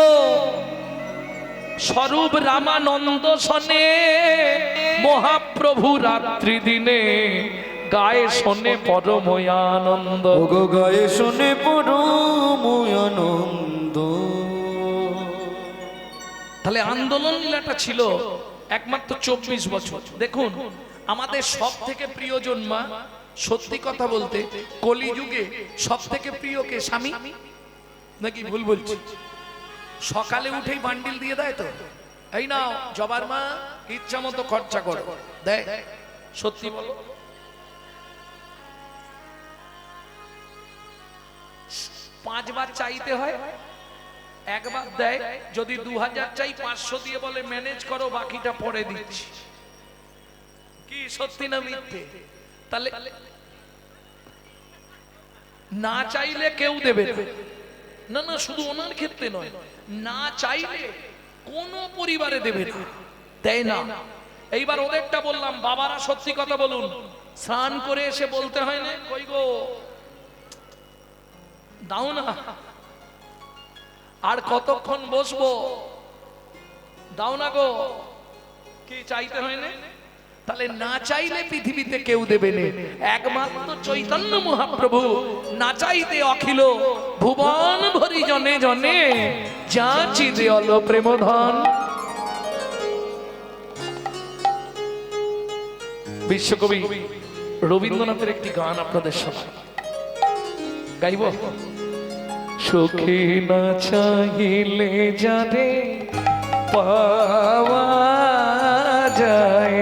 স্বরূপ রামানন্দ সনে মহাপ্রভু রাত্রি দিনে গায়ে শোনে পরময়ানন্দ। ওগো গায়ে শোনে পরময়ানন্দ। তাহলে আন্দোলন লীলাটা ছিল একমাত্র 24 বছর। দেখুন, আমাদের সব থেকে প্রিয়জন মা, সত্যি কথা বলতে কলিযুগে সব থেকে প্রিয় কে? স্বামী নাকি ভুল বলছি? সকালে উঠেই বান্ডিল দিয়ে দেয় তো, এই নাও জবার মা, ইচ্ছা মতো খরচা করো, দেয়? সত্যি বলো। 5 বার চাইতে হয়, একবার দেয়। যদি 2000 চাই, 500 দিয়ে বলে ম্যানেজ করো, বাকিটা পরে দিচ্ছি। কি সত্যি না মিথ্যে? তাহলে না চাইলে কেউ দেবে না। না, শুধু ওনার ক্ষেত্রে নয়, না চাইলে কোন পরিবারে দেবে না, দেয় না। এইবার ওদেরটা বললাম, বাবারা সত্যি কথা বলুন, স্নান করে এসে বলতে হয় না, কই গো দাও না, আর কতক্ষণ বসবো, দাও না গো, কি চাইতে হয় না? তাহলে না চাইলে পৃথিবীতে কেউ দেবে না, একমাত্র চৈতন্য মহাপ্রভু না চাইতে অখিল ভুবন ভরি জনে জনে যাচি দেওয়াল প্রেম ধন। বিশ্বকবি রবীন্দ্রনাথের একটি গান আপনাদের শোনাই, গাইব। সুখী না চাইলে যারে পাওয়া যায়,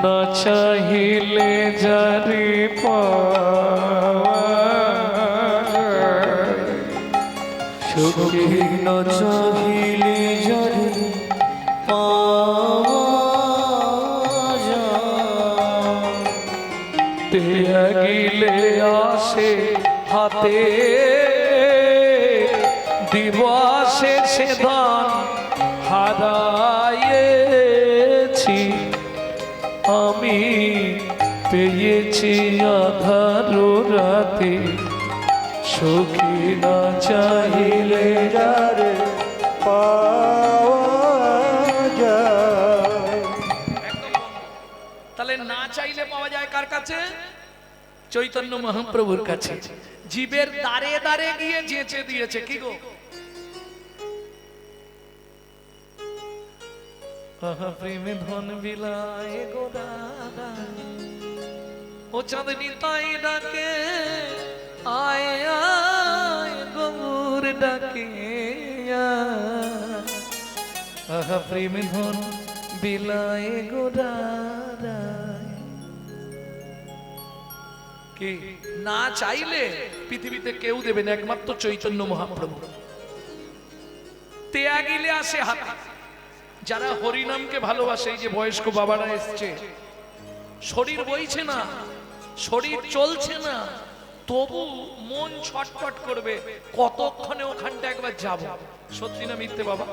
না চাইলে যারে পাওয়া যায়। সুখী না চাইলে যারে পাওয়া যায়। ত্যাগিলে আসে হাতে, দিবসে সে দান হারায়েছি আমি, পেয়েছি আধার রাতে, সখী না চাইলে যারে পাওয়া যায়। তাহলে না চাইলে পাওয়া যায় কার কাছে? চৈতন্য মহাপ্রভুর কাছে। জীবের দ্বারে দ্বারে গিয়ে যেচে দিয়েছে। কি গো? আহা প্রেমে ধন বিলায় গো দাদা, ও চাঁদনি তাই ডাকে, আয় আয় গৌর ডাকে আয়। আহা প্রেমে ধন বিলায় গো দাদা। কি না চাইলে পৃথিবীতে কেউ দেবে না, একমাত্র চৈতন্য মহাপ্রভু। ত্যাগিলে আসে হাত। যারা হরিনামকে ভালোবাসে, এই যে বয়স্ক বাবারা এসছে, শরীর বইছে না, শরীর চলছে না, তবু মন ছটফট করবে কতক্ষণে ওখানটা একবার যাব। সত্যি না মিথ্যে বাবা?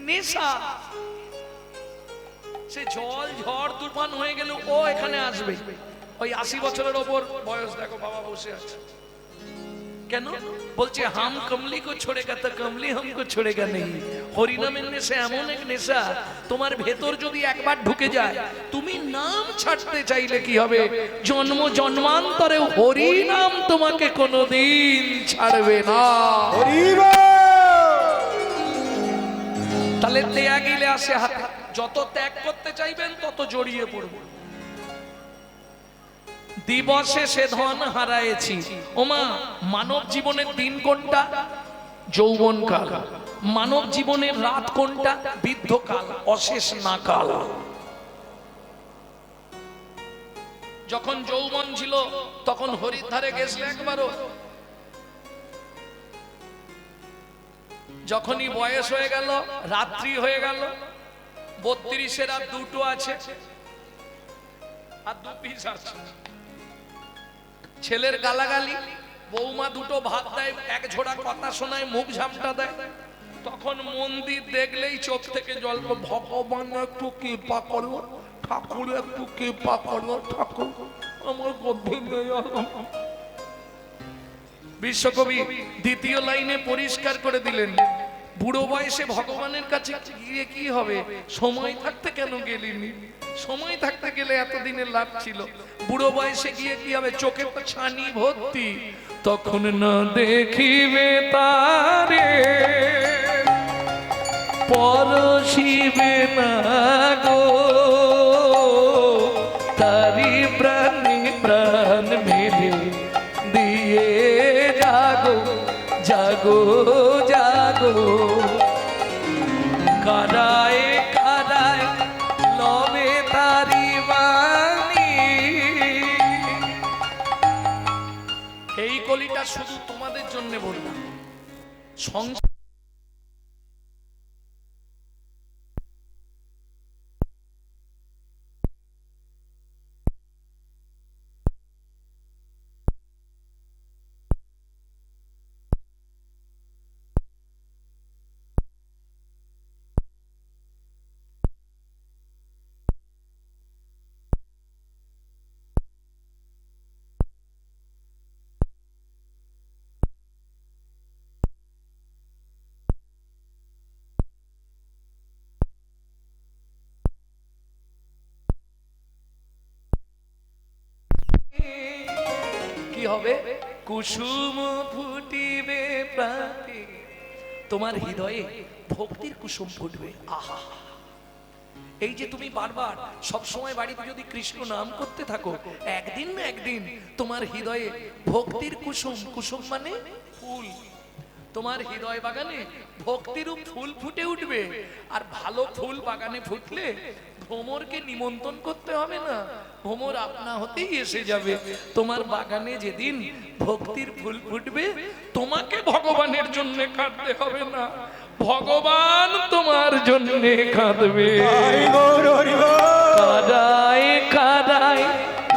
নেশা। সে জল ঝড় তুফান হয়ে গেল ও এখানে আসবে। ওই 80 বছরের ওপর বয়স, দেখো বাবা বসে আছে কেন? বলছে হাম কমলি কো ছোড়েগা তো কমলি হামকো ছোড়েগা নেই। হরিনামের নেশা এমন এক নেশা, তোমার ভেতর যদি একবার ঢুকে যায়, তুমি নাম ছাড়তে চাইলে কি হবে? জন্ম জন্মান্তরে হরিনাম তোমাকে কোনোদিন ছাড়বে না। তাহলে ত্যাগিলে আসে হাতে। যত ত্যাগ করতে চাইবেন তত জড়িয়ে পড়বে। দিবসে সে ধন হারায়েছি। ওমা, মানব জীবনের দিন কোনটা? যৌবনকাল। মানব জীবনের রাত কোনটা? বৃদ্ধকাল, অশেষ না কাল। যখন যৌবন ছিল তখন হরিদ্বারে গেছিলে একবারও? যখনই বয়স হয়ে গেল, রাত্রি হয়ে গেল, 32-এর আর দুটো আছে, আর 2 পিস আছে। ছেলের গালাগালি, বৌমা দুটো ভাত দেয়, এক ঝোড়া কথা শোনায়, মুখ ঝামটা দেয়, তখন মন্দির দেখলেই চোখ থেকে জল। ভগবান একটু কৃপা করো, ঠাকুর একটু কৃপা করো, ঠাকুর আমার বুদ্ধি নেই। বিশ্বকবি দ্বিতীয় লাইনে পরিষ্কার করে দিলেন, বুড়ো বয়সে ভগবানের কাছে গিয়ে কি হবে? সময় থাকতে কেন গেলিনি? সময় থাকতে গেলে এতদিনের লাভ ছিল। বুড়ো বয়সে গিয়ে কি হবে? চোখে তো ছানি ভর্তি, তখন না দেখিবে তারে, পরশিবে না গো, তারি প্রাণী প্রাণ মেলে দিয়ে জাগো জাগো জাগো। কাদায় কাদায় লবে তারি বাণী। এই কলিটা শুধু তোমাদের জন্য বললাম। সংসার কি হবে? কুসুম ফুটিবে প্রাতে, তোমার হৃদয়ে ভক্তির কুসুম ফুটবে। আহা, এই যে তুমি বারবার সব সময় বাড়িতে যদি কৃষ্ণ নাম করতে থাকো, একদিন না একদিন তোমার হৃদয়ে ভক্তির কুসুম, কুসুম মানে ফুল, তোমার হৃদয় বাগানে ভক্তির ফুল ফুটে উঠবে। আর ভালো ফুল বাগানে ফুটলে ভ্রমরকে নিমন্ত্রণ করতে হবে না, ভ্রমর আপনা হতেই এসে যাবে তোমার বাগানে। যেদিন ভক্তির ফুল ফুটবে, তোমাকে ভগবানের জন্য কাঁদতে হবে না, ভগবান তোমার জন্য কাঁদবে। কাদায় কাদায়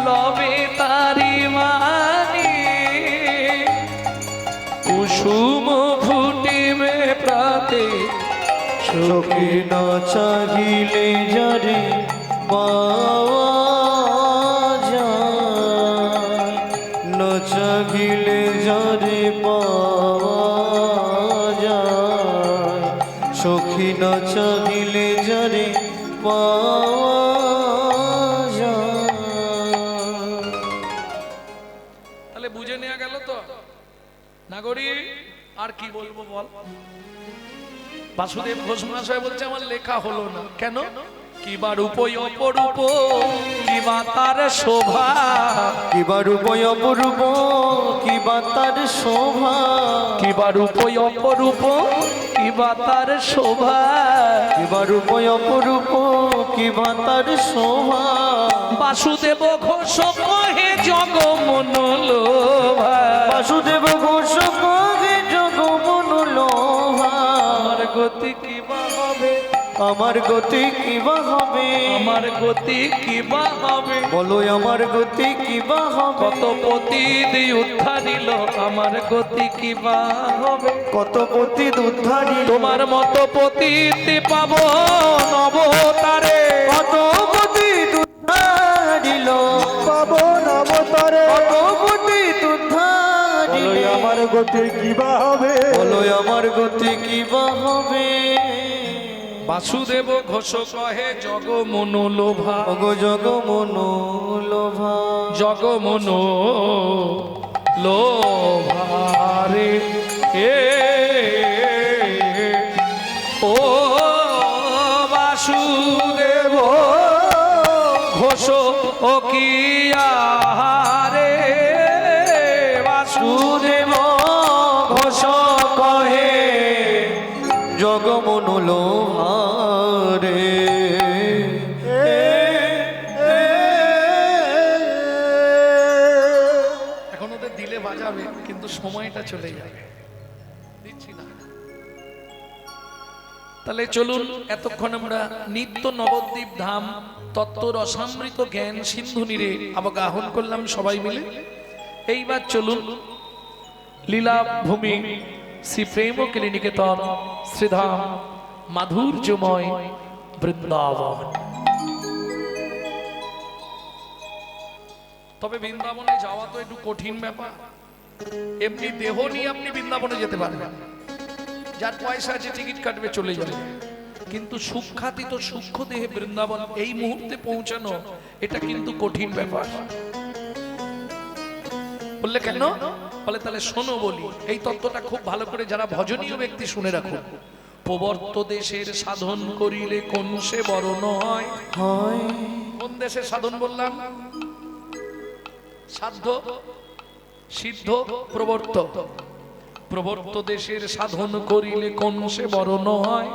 লবে তারি মানি, কুসুম ফুটিবে প্রাতে, চোখে না চাহিলে যারে পাওয়া যায়, না চাহিলে যারে পাওয়া যায়, সখী না চাহিলে যারে পাওয়া যায়। তাহলে বুঝে নেওয়া গেল তো নাগরী। আর কি বলবো বল। বাসুদেব ঘোষ মহাশয় বলছে আমার লেখা হলো না কেন? কিবা রূপই অপরূপ, কিবা তার শোভা, কিবা রূপই অপরূপ, কিবা তার শোভা, কিবা রূপই অপরূপ, কিবা তার শোভা, কিবা রূপই অপরূপ, কিবা তার শোভা। বাসুদেব ঘোষ কহে জগমন লোভা, বাসুদেব ঘোষ কহে জগমন লোভা। আমার গতি কিবা হবে, আমার গতি কিবা হবে, আমার গতি কিবা হবে, বলো আমার গতি কিবা হবে। কত পতি উদ্ধারিল, আমার গতি কিবা হবে, কত পতি উদ্ধারি, তোমার মতো পতিতে পাবো নবতারে, কত পতি উদ্ধারিল পাবো নবতারে, কত পতি উদ্ধারিল। আমার গতি কিবা হবে, বলো আমার গতি কিবা হবে। বাসুদেব ঘোষ কহে জগমন লোভা, অগো জগমন লোভা, জগমন লোভারে এ ও বাসুদেব ঘোষ ও কিয়ারে, বাসুদেব ঘোষ কহে জগমন লোভারে। এখন ওদের দিলে বাজাবে কিন্তু সময়টা চলে যাবে, দিচ্ছি না। তাহলে চলুন এতক্ষণ আমরা নিত্য নবদ্বীপ ধাম তত্ত্ব রসামৃত জ্ঞান সিন্ধু নীরে অবগাহন করলাম সবাই মিলে। এইবার চলুন লীলা ভূমি শ্রী প্রেম নিকেতন শ্রীধাম মাধুর্যময় বৃন্দাবন। তবে বৃন্দাবনে যাওয়া তো একটু কঠিন ব্যাপার। এমনি দেহ নিয়ে আপনি বৃন্দাবনে যেতে পারবেন, যার পয়সা আছে টিকিট কাটবে চলে যাবে, কিন্তু সূক্ষ্মাতীত সূক্ষ্ম দেহে বৃন্দাবন এই মুহূর্তে পৌঁছানো এটা কিন্তু কঠিন ব্যাপার। বললে কেন? বলে তাহলে শোনো বলি, এই তত্ত্বটা খুব ভালো করে যারা ভজনীয় ব্যক্তি শুনে রাখুন। প্রবর্ত দেশের সাধন করিলে কোন সে বড় নয়। কোন দেশের সাধন বললাম? সাধ্য, সিদ্ধ, প্রবর্ত। প্রবর্ত দেশের সাধন করিলে কোন সে বড় নয়।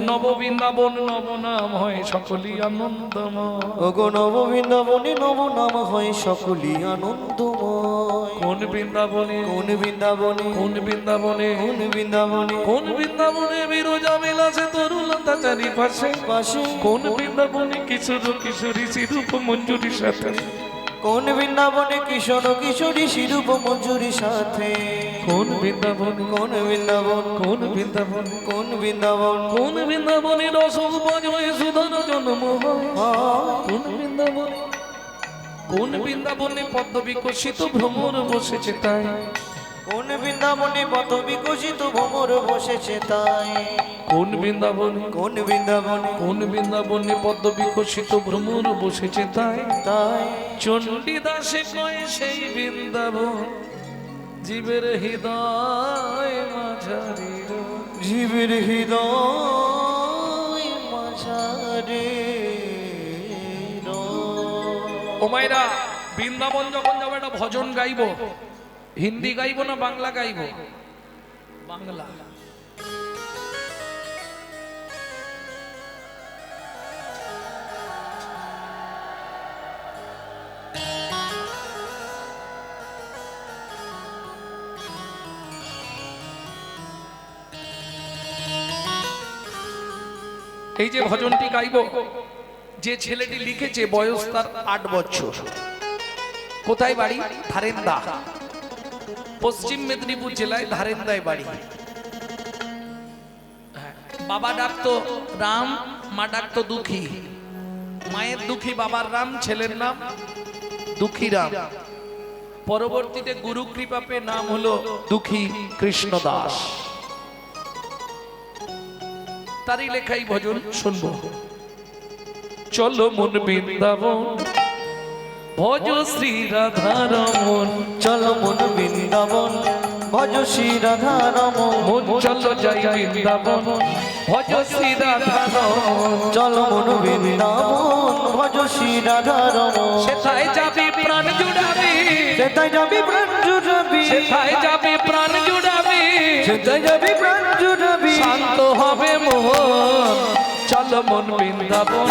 নব বৃন্দাবন নব নাম হয় সকলই আনন্দময়। ওগো নব বৃন্দাবনে নব নাম হয় সকলই আনন্দময়। কোন বৃন্দাবনে, কোন বৃন্দাবনে, কোন বৃন্দাবনে, কোন বৃন্দাবনে, কোন বৃন্দাবনে বিরজা বিলাসে তরুলতা চারিপাশে। পাশে কোন বৃন্দাবনে কিশোর কিশোরী সিরূপ মঞ্জুরি সাথে। কোন বৃন্দাবনে কিশোর কিশোরী সিরূপ মঞ্জুরি সাথে। কোন বৃন্দাবনে, কোন বৃন্দাবন, কোন বৃন্দাবনে, কোন বৃন্দাবন, কোন বৃন্দাবনে রসোপজ হয়ে সুধন জন্ম হয়। কোন বৃন্দাবনে, কোন বৃন্দাবনে পদ্ম বিকশিত ভ্রমর বসেছে তাই। কোন বৃন্দাবনে পথ বিকশিত ভ্রমর বসেছে তাই। কোন বৃন্দাবনে, কোন বৃন্দাবনে, কোন বৃন্দাবনে পদ্ম বিকশিত ভ্রমর বসেছে তাই। তাই চণ্ডীদাসে কয় সেই বৃন্দাবন জীবের হৃদয় মাঝারি। জীবের হৃদয় মাঝারে। ও মায়েরা, বৃন্দাবন যখন যাবো একটা ভজন গাইবো, হিন্দি গাইবো না বাংলা গাইবো? বাংলা। এই যে ভজনটি গাইবো, যে ছেলেটি লিখেছে বয়স তার 8 বছর। কোথায় বাড়ি? ধারেন্দা, পশ্চিম মেদিনীপুর জেলায় ধারেন্দায় বাড়ি। বাবা ডাকতো রাম, মা ডাকতো দুঃখী। মায়ের দুঃখী, বাবার রাম, ছেলের নাম দুঃখী রাম। পরবর্তীতে গুরু কৃপা পেয়ে নাম হলো দুঃখী কৃষ্ণদাস। তারই লেখাই ভজন শুনবো। চলো মন বৃন্দাবন ভজ শ্রী রাধা রমন, চলো মন বৃন্দাবন ভজ শ্রী রাধা রমন, মন চলো যাই বৃন্দাবন ভজ শ্রী রাধা রমন। চলো মন বৃন্দাবন ভজ শ্রী রাধা রমন, সেথায় যাবি প্রাণ জুড়াবি, সেটাই যাবি প্রাণ জুড়াবি, সেথায় যাবি প্রাণ জুড়াবি, সেটাই যাবি প্রাণ জুড়াবি, শান্ত হবে মোহন। চলো মন বৃন্দাবন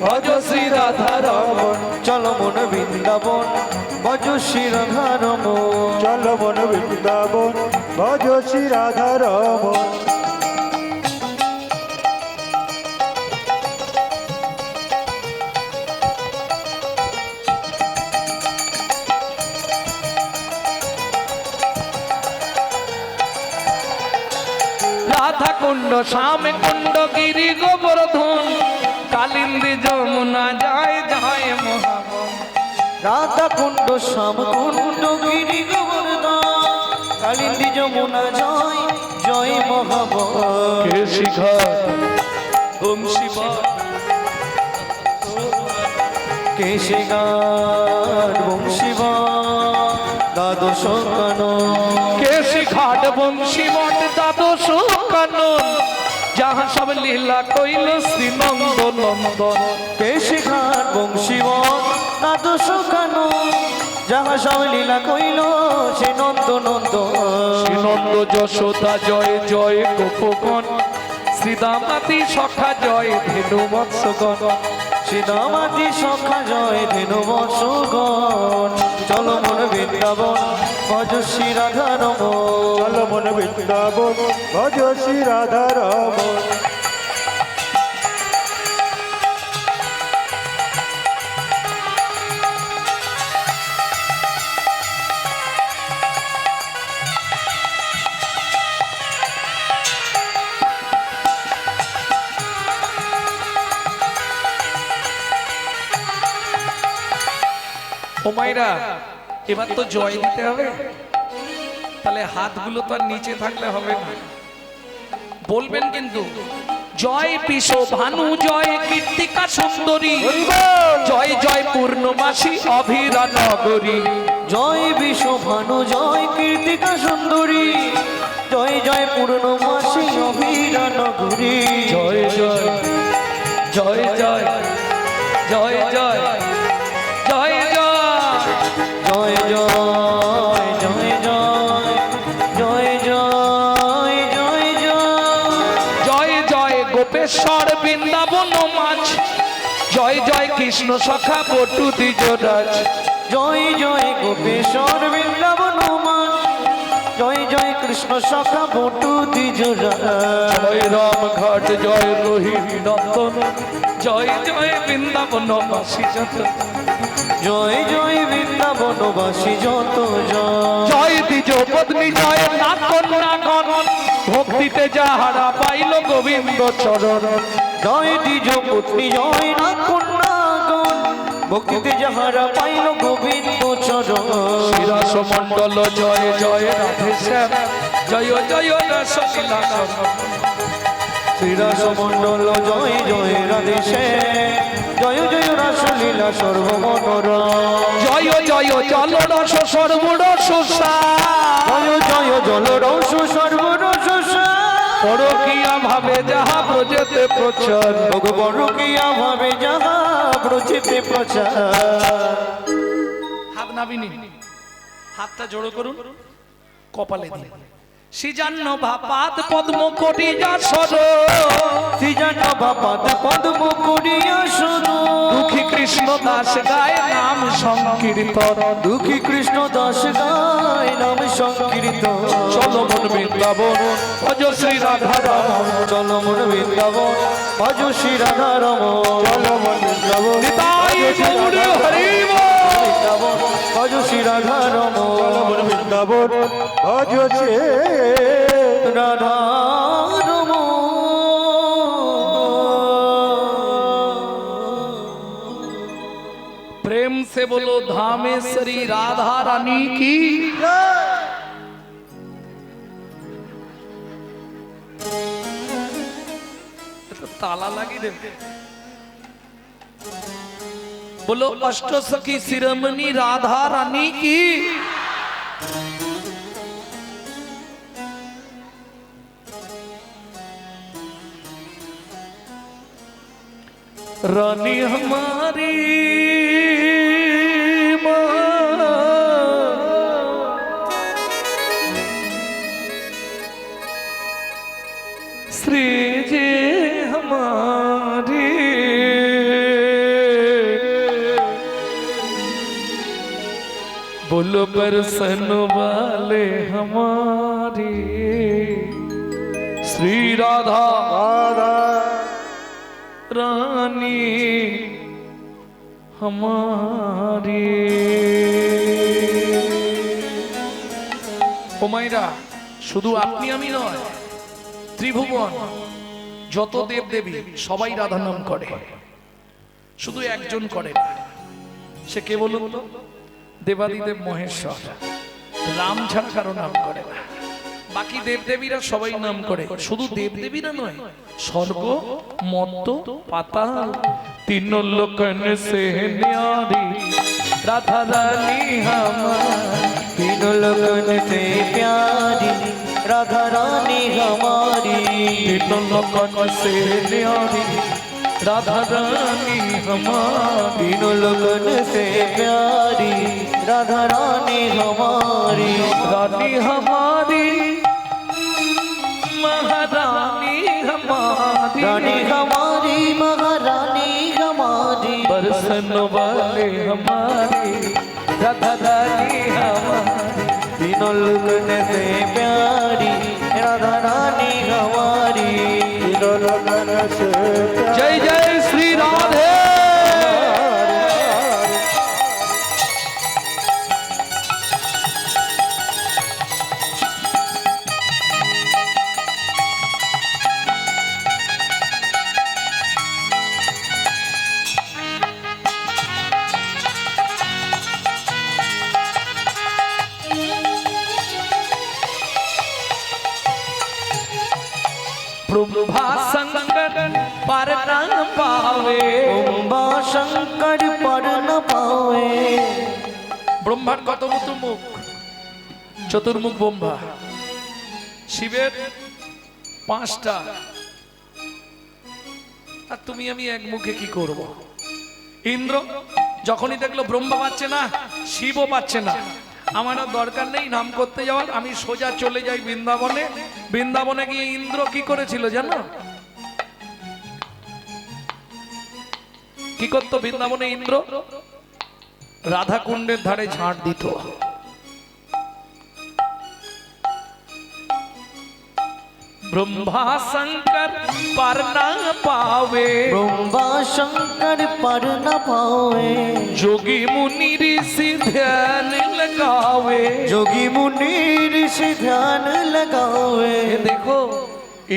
ভজ শ্রী রাধা রমন, চলো মন বৃন্দাবন ভজ শ্রী রাধা রমন, চলো মন বৃন্দাবন ভজ শ্রী রাধা রমন। রাধা কুণ্ড শ্যাম কুণ্ড গিরি গোবর্ধন, কালিন্দী যমুনা যায় যায় মহাবন। রাধা কুণ্ড শ্যাম কুণ্ড গিরি গোবর্ধন, কালিন্দী যমুনা জয় জয় মহাবন। কেশি ঘাট বংশীবা, কেশে গান বংশীবান দ্বাদশ কানন, কেশি ঘাট বংশীবট দ্বাদশ কানন, যাহা সব লীলা কইল শ্রী নন্দ নন্দন। কেশে ঘাট বংশীবান দ্বাদশ কানন, যাহা সব লীলা কইল সে নন্দ নন্দন। শ্রী নন্দ যশোদা জয় জয় গোপগণ, শ্রীদামাতি সখা জয় ধেনু মৎস্যগণ। শ্রীদামাতি সখা জয় ধেনু বৎসগণ, চলো মন বৃন্দাবন ভজ শ্রী রাধা রমন, চলো মন বৃন্দাবন ভজ শ্রী রাধা রমন। ও মায়েরা, এবার তো জয় দিতে হবে, তাহলে হাতগুলো তো আর নিচে থাকলে হবে না। বলবেন কিন্তু জয় পিস ভানু জয় কীর্তিকা সুন্দরী, জয় জয় পূর্ণমাসী অভিরা নগরী। জয় বিশ্বভানু জয় কীর্তিকা সুন্দরী, জয় জয় পূর্ণমাসী অভিরা নগরী। জয় জয় জয় জয় জয় জয় জয় জয় জয় জয় জয় জয় জয় জয় জয় জয় জয় জয় গোপেশ্বর বৃন্দাবন মাছ, জয় জয় কৃষ্ণ সখা বটু দ্বিজরাজ। জয় জয় গোপেশ্বর বৃন্দাবন মা, জয় জয় কৃষ্ণ সখা বটু দ্বিজরাজ। জয় রাম ঘাট জয় রোহিণী নন্দন, জয় জয় বৃন্দাবন বাসী যত। জয় জয় বৃন্দাবনবাসী যত জয়। জয় দ্বিজ পত্নী জয় নাথ কন্যা গণ, ভক্তিতে যাহারা পাইল গোবিন্দ চরণ। জয় দ্বিজ পত্নী জয় নাথ কন্যাগণ, ভক্তিতে যাহারা পাইল গোবিন্দ চরণ। শিরাস মণ্ডল জয় জয় রাধে শ্যাম, জয় জয় রসলীলা শ্রীরাস মণ্ডল জয় জয় রাধে শ্যাম, জয় জয় রাসলীলা সর্বমনোরম। জয় জয় জল রস সর্বরস জয় জয় জল রস সর্বরস পরকিয়া ভাবে যাহা ব্রজেতে প্রচার। পরকিয়া ভাবে যাহা ব্রজেতে প্রচার। হাত নাবিনি, হাতটা জড়ো করুন, কপালে দিন। সৃজান্ন ভাপাদ পদ্ম করিয়া সর, সৃজান্ন ভাপাদ পদ্ম করিয়া সর। দুঃখী কৃষ্ণ দাস গায় নাম সংকীর্তন, দুঃখী কৃষ্ণ দাস গায় নাম সংকীর্তন। চলো মন বৃন্দাবন ভজ শ্রী রাধা রমন, চলো মন বৃন্দাবন ভজ শ্রী রাধা রমন। চলো মন বৃন্দাবন নিতাই গৌর হরি বল। বৃন্দাবন ভজ শ্রী রাধা রমন। চলো মন বৃন্দাবন ভজ শ্রী রাধা রমন। प्रेम से बोलो धामेश्वरी राधा रानी की। तो ताला लगी दे। बोलो अष्ट सखी शिरोमणि राधा रानी की। रानी हमारी श्री जी हमारी बोलो बरसन वाले हमारी श्री राधा राधा रानी हमारी। ও মাইরা শুধু আপনি আমি নয়, ত্রিভুবন যত দেব দেবী সবাই রাধা নাম করে, শুধু একজন করে না। সে কে বলুন তো? দেবাদিদেব মহেশ্বর। রাম ছাড়া কারো নাম করে না। বাকি দেবদেবীরা সবাই নাম করে, শুধু দেবদেবীরা নয়, স্বর্গ মর্ত পাতাল তিন লোকন সে ন্যারি রাধা রানী हमारी। तीनों लोगन से प्यारी राधा रानी हमारी। तीनों लोकन से न्यारी राधा रानी हमारी। तीनों लोगन से प्यारी राधा रानी हमारी। रानी हमारी महारानी हमारी। रानी हमारी महारानी हमारी। बरसन वाले हमारी राधा रानी हमारी। तीनों लोगन से प्यारी राधा रानी हमारी। तीनों लोगन से जय जय श्री राधे। ब्रह्मा शंकर पर न पावे। ब्रह्मा शंकर पर न पावे। ব্রহ্মার কত মুখ? চতুর্মুখ ব্রহ্মা। শিবের 5টা। আর তুমি আমি এক মুখে কি করব? ইন্দ্র যখনই দেখলো ব্রহ্মা পাচ্ছে না, শিবও পাচ্ছে না, আমার আর দরকার নেই নাম করতে যাওয়ার, আমি সোজা চলে যাই বৃন্দাবনে। বৃন্দাবনে গিয়ে ইন্দ্র কি করেছিল জানো? কি করতো বৃন্দাবনে ইন্দ্র? রাধা কুণ্ডের ধারে ঝাঁট দিত। ब्रह्मा शंकर पर न पावे। ब्रह्मा शंकर पर न पावे। जोगी मुनि ऋषि ध्यान लगावे। जोगी मुनि ऋषि ध्यान लगावे। देखो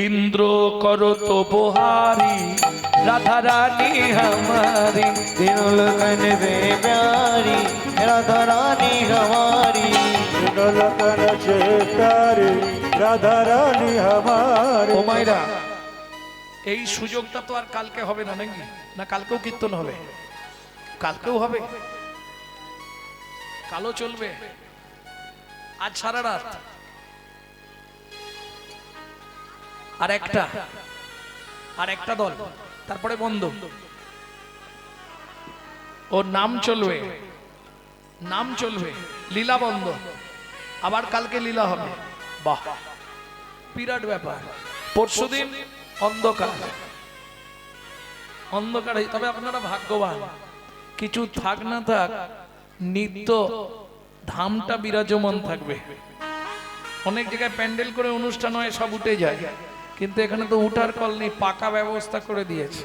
इंद्र करो तो बुहारी राधा रानी हमारी। तीनों लोगन से प्यारी राधा रानी हमारी। तीनों लोगन से प्यारी राधा रानी हमारी। ও মাইরা এই সুযোগটা তো আর কালকে হবে না নাকি? না কালকেও কীর্তন হবে? কালকেও হবে, কালো চলবে, আজ সারা রাত। আর একটা দল, তারপরে বন্ধ। ও নাম চলবে, নাম চলবে, লীলা বন্ধ, আবার কালকে লীলা হবে। বাহ, বিরাট ব্যাপার। পরশুদিন অন্ধকার, তবে আপনারা ভাগ্যবান, কিছু থাক না থাক নিত্য ধামটা বিরাজমান থাকবে। অনেক জায়গায় প্যান্ডেল করে অনুষ্ঠান হয়, সব উঠে যায়, কিন্তু এখানে তো উঠার কল নেই, পাকা ব্যবস্থা করে দিয়েছে।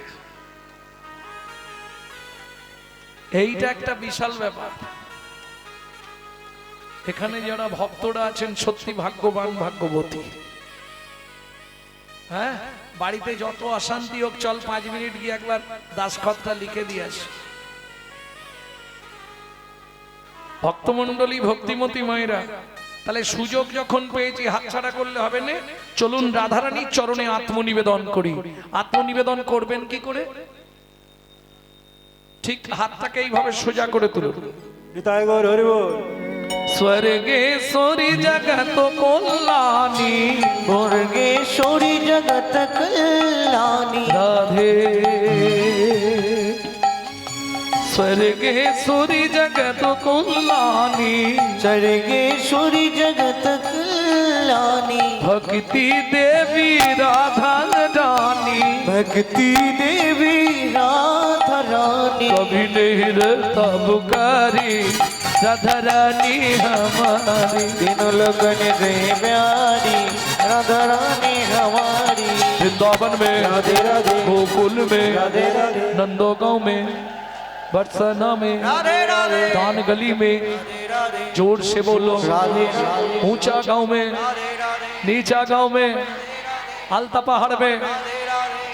এইটা একটা বিশাল ব্যাপার। এখানে যারা ভক্তরা আছেন সত্যি ভাগ্যবান, ভাগ্যবতী। হ্যাঁ, বাড়িতে যত অশান্তি হোক, চল 5 মিনিট গিয়ে একবার দাসখতটা লিখে দিয়ে আসি। ভক্তমণ্ডলী ভক্তিমতী মায়েরা, তাহলে সুযোগ যখন পেয়েছি হাতছাড়া করলে হবে না। চলুন রাধারানীর চরণে আত্মনিবেদন করি। আত্মনিবেদন করবেন কি করে? ঠিক হাতটাকে এইভাবে সোজা করে তুলুন। নিতাই গৌর হরি বল। স্বর্গেশ্বরী জগত কল্যাণী, স্বর্গেশ্বরী জগত কল্যাণী রাধে। স্বর্গেশ্বরী জগত কল্যাণী, স্বর্গেশ্বরী জগত কল্যাণী ভক্তি দেবী রাধা রানী, ভক্তি দেবী রাধা রানী कभी नहीं रहता बुकारी राधा रानी हमारी। तीनों लगन रे प्यारी राधा रानी हमारी। वृंदावन में राधे राधे, गोकुल में राधे राधे, नंदो गांव में बरसाना में राधे राधे दान गली में जोर से बोलो राधे ऊंचा गांव में नीचा गांव में आलता पहाड़ में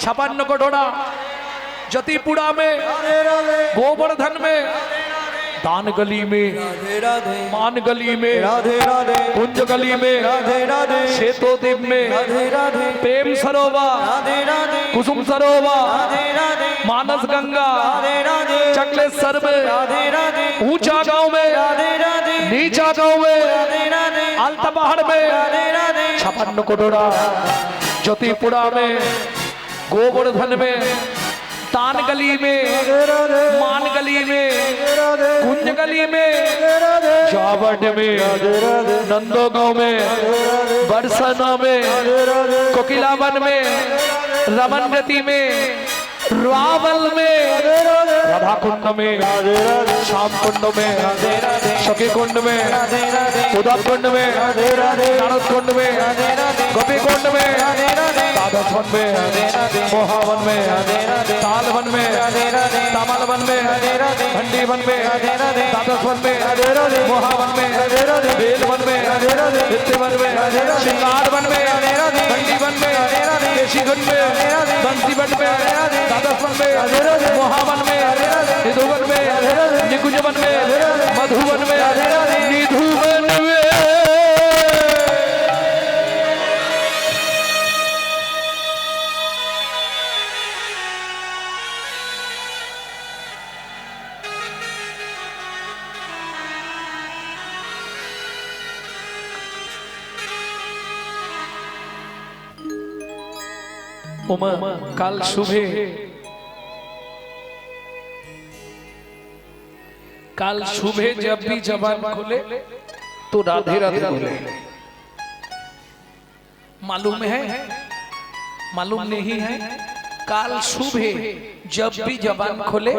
छपान्न कटोरा जतीपुरा में गोवर्धन में दान गली में राधे मान गली में राधे राधे कुंज गली में राधे राधे सेतो द्वीप में राधे राधे प्रेम सरोवर राधे राधे कुसुम सरोवर राधे राधे मानस गंगा राधे राधे चकलेश्वर में राधे राधे ऊंचा गांव में राधे राधे नीचा गांव में राधे राधे आलता पहाड़ में राधे राधे छपन्न कोटोरा ज्योतिपुरा में गोवर्धन में तान गली में मान गली में कुंज गली में जावट में नंदो गांव में बरसाना में कोकिलावन में रमन रति में रावल में राधा कुंड में श्याम कुंड में सखी कुंड में उदक कुंड में नारद कुंड में गोपी कुंड में द्वादश वन में मोहावन में ताल वन में तामल वन में भंडी वन में द्वादश वन में मोहावन में बेल वन में नित्य वन में श्रृंगार वन में भंडी वन में केशी वन में बंसी वन में द्वादश वन में मोहावन में निधुवन में निकुंज वन में मधुवन में निधुवन में उमा काल सुबह जब भी जबान खोले तो राधे राधे बोले। मालूम है मालूम नहीं है? काल सुबह जब भी जबान खोले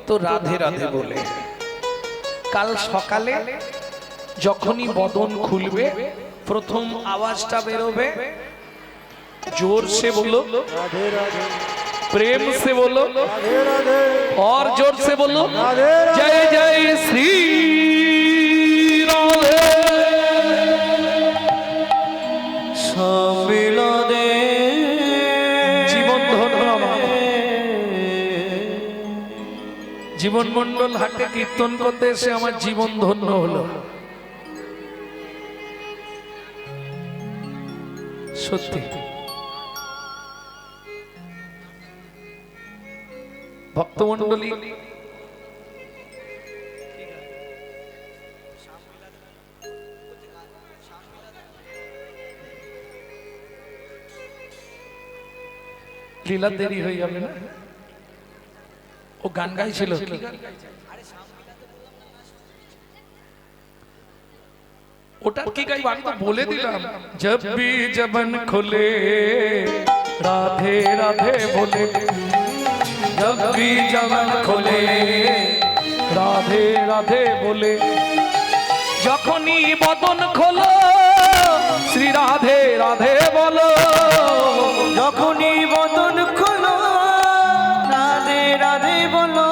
तो राधे राधे बोले। काल सकाले যখনই বদন খুলবে প্রথম আওয়াজটা বেরোবে जोर से बोलो राधे राधे, प्रेम से बोलो राधे राधे, और जोर से बोलो राधे राधे। जय जय श्री राधे। সম্মিলনে জীবন ধন্য আমার। জীবন মন্ডল হাটে কীর্তন করতে এসে আমার জীবন ধন্য হলো। সত্যি ভক্তমণ্ডলী লীলা দেরি হয়ে যাবে না? ও গান গাইছিল ওটা কি গাইব আমি তো বলে দিলাম। जब भी जबन खोले राधे राधे बोले, जब भी जबन खोले राधे राधे बोले, যখনই বদন খোলো শ্রী রাধে রাধে বলো, যখনই বদন খোলো রাধে রাধে বলো।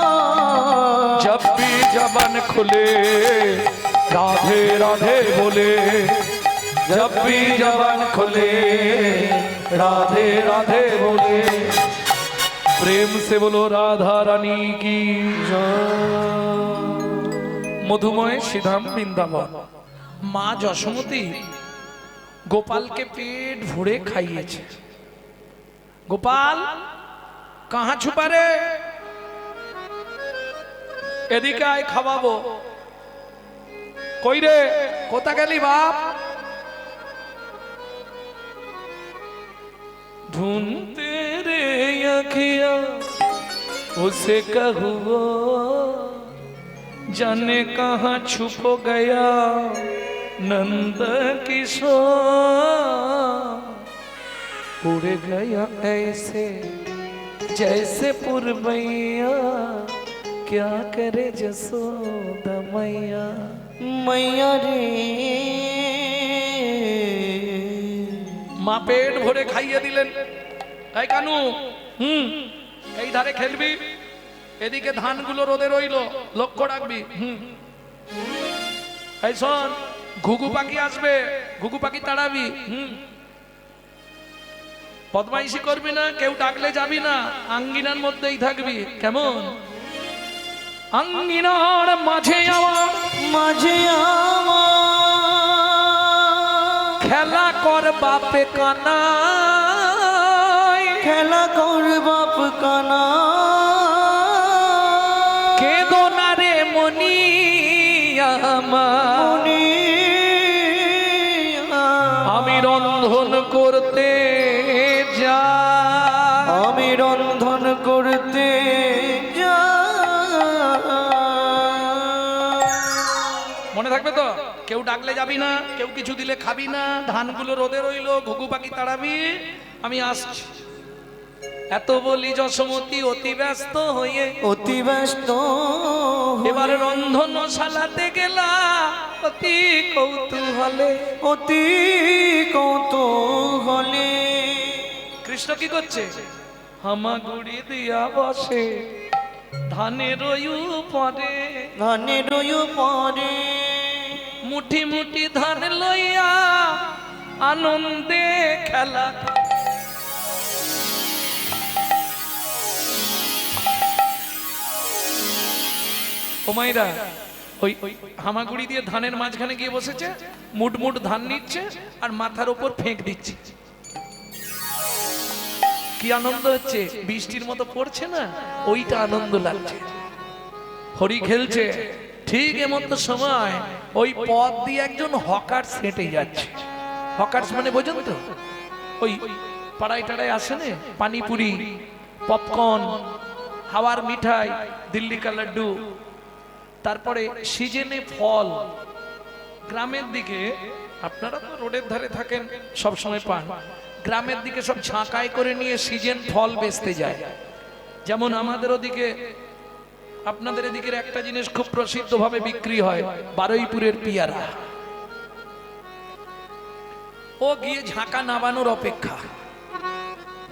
जब भी जबन खुले राधे राधे बोले, जब भी जबन खुले राधे राधे बोले। प्रेम से बोलो राधा रानी की जय। মধুময় শ্রীধাম বৃন্দাবন। মা যশোমতী গোপালকে পেট ভরে খাইয়েছে। গোপাল কাহা ছুপা রে, এদিকে আয় খাওয়াবো। কই রে, কোথা গেলি বাপ? ढूंढते रे अखिया उसे कहूँ जाने कहाँ छुप गया नंद किशोर। उड़ गया ऐसे जैसे पुरवैया, क्या करे जसोदा मैया। मैया रे মা পেট ভরে খাইয়ে দিলেন। এই কানু, এই ধারে খেলবি, এদিকে ধানগুলো রোদে রইল, লক্ষ্য রাখবি। এই শোন, ঘুঘু পাখি আসবে, ঘুঘু পাখি তাড়াবি। বদমাইশি করবি না, কেউ ডাকলে যাবি না, আঙ্গিনার মধ্যেই থাকবি, কেমন? আঙ্গিনার মাঝে আমার খেলা কর বাপে কানা, খেলা কর বাপ কানা। কেদো না রে মনি আমার, আমি রন্ধন করতে যা, আমি রন্ধন করতে যা। মনে থাকবে তো? কেউ ডাকলে যাবি না, কেউ কিছু দিলে খাবি না, ধানগুলো রোদে রইলো, ঘুঘু পাখি তাড়াবি, আমি আসছি। এত বলি যশোমতী অতি ব্যস্ত হয়ে, অতি ব্যস্ত এবার রন্ধনশালাতে গেলা অতি কৌতূহলে। অতি কৌতূহলে কৃষ্ণ কি করছে? হামাগুড়ি দিয়া বসে ধানের পরে, ধানের পরে মুঠি মুঠি ধান লইয়া আনন্দে খেলা। ও মাইরা, ওই হামাগুড়ি দিয়ে ধানের মাঝখানে গিয়ে বসেছে, মুট মুট ধান নিচ্ছে আর মাথার উপর ফেঁক দিচ্ছে। কি আনন্দ হচ্ছে, বৃষ্টির মতো পড়ছে না, ওইটা আনন্দ লাগছে। হরি খেলছে, ঠিক এমতো সময় ওই পথ দিয়ে একজন হকার সেটে যাচ্ছে। হকার মানে বোঝেন তো, ওই পাড়ায় টাড়ায় আসে না, পানিপুরি, পপকর্ন, হাওয়ার মিঠাই, দিল্লি কা লাড্ডু, তারপরে সিজনে ফল। গ্রামের দিকে, আপনারা তো রোডের ধারে থাকেন, সব সময় পান, গ্রামের দিকে সব ঝাঁকাই করে নিয়ে সিজন ফল বেচতে যায়। যেমন আমাদের ওদিকে, আপনাদের এদিকের একটা জিনিস খুব প্রসিদ্ধ ভাবে বিক্রি হয়, বারুইপুরের পিয়ারা। ও গিয়ে ঝাঁকা নামানোর অপেক্ষা,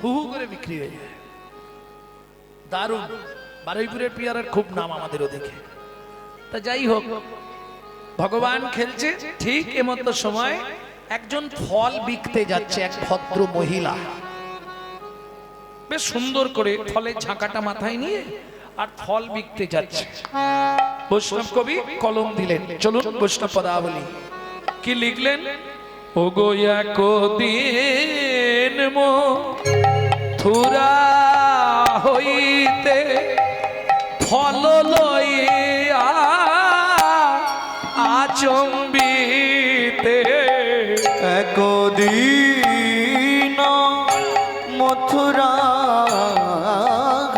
হু হু করে বিক্রি হয়ে যায়। দারুণ, বারুইপুরের পিয়ারার খুব নাম আমাদের ওদিকে। তা যাই হোক, ভগবান খেলছে, ঠিক এমতো সময় একজন ফল বিকতে যাচ্ছে, এক ভদ্র মহিলা বেশ সুন্দর করে ফলের ঝাঁকাটা মাথায় নিয়ে আর ফল বিকতে যাচ্ছে। বৈষ্ণব কবি কলম দিলেন, চলুন বৈষ্ণব পদাবলী। কি লিখলেন? ও গো একদিন মথুরা হইতে ফল লইয়া আচম্বিতে, একদিন মথুরা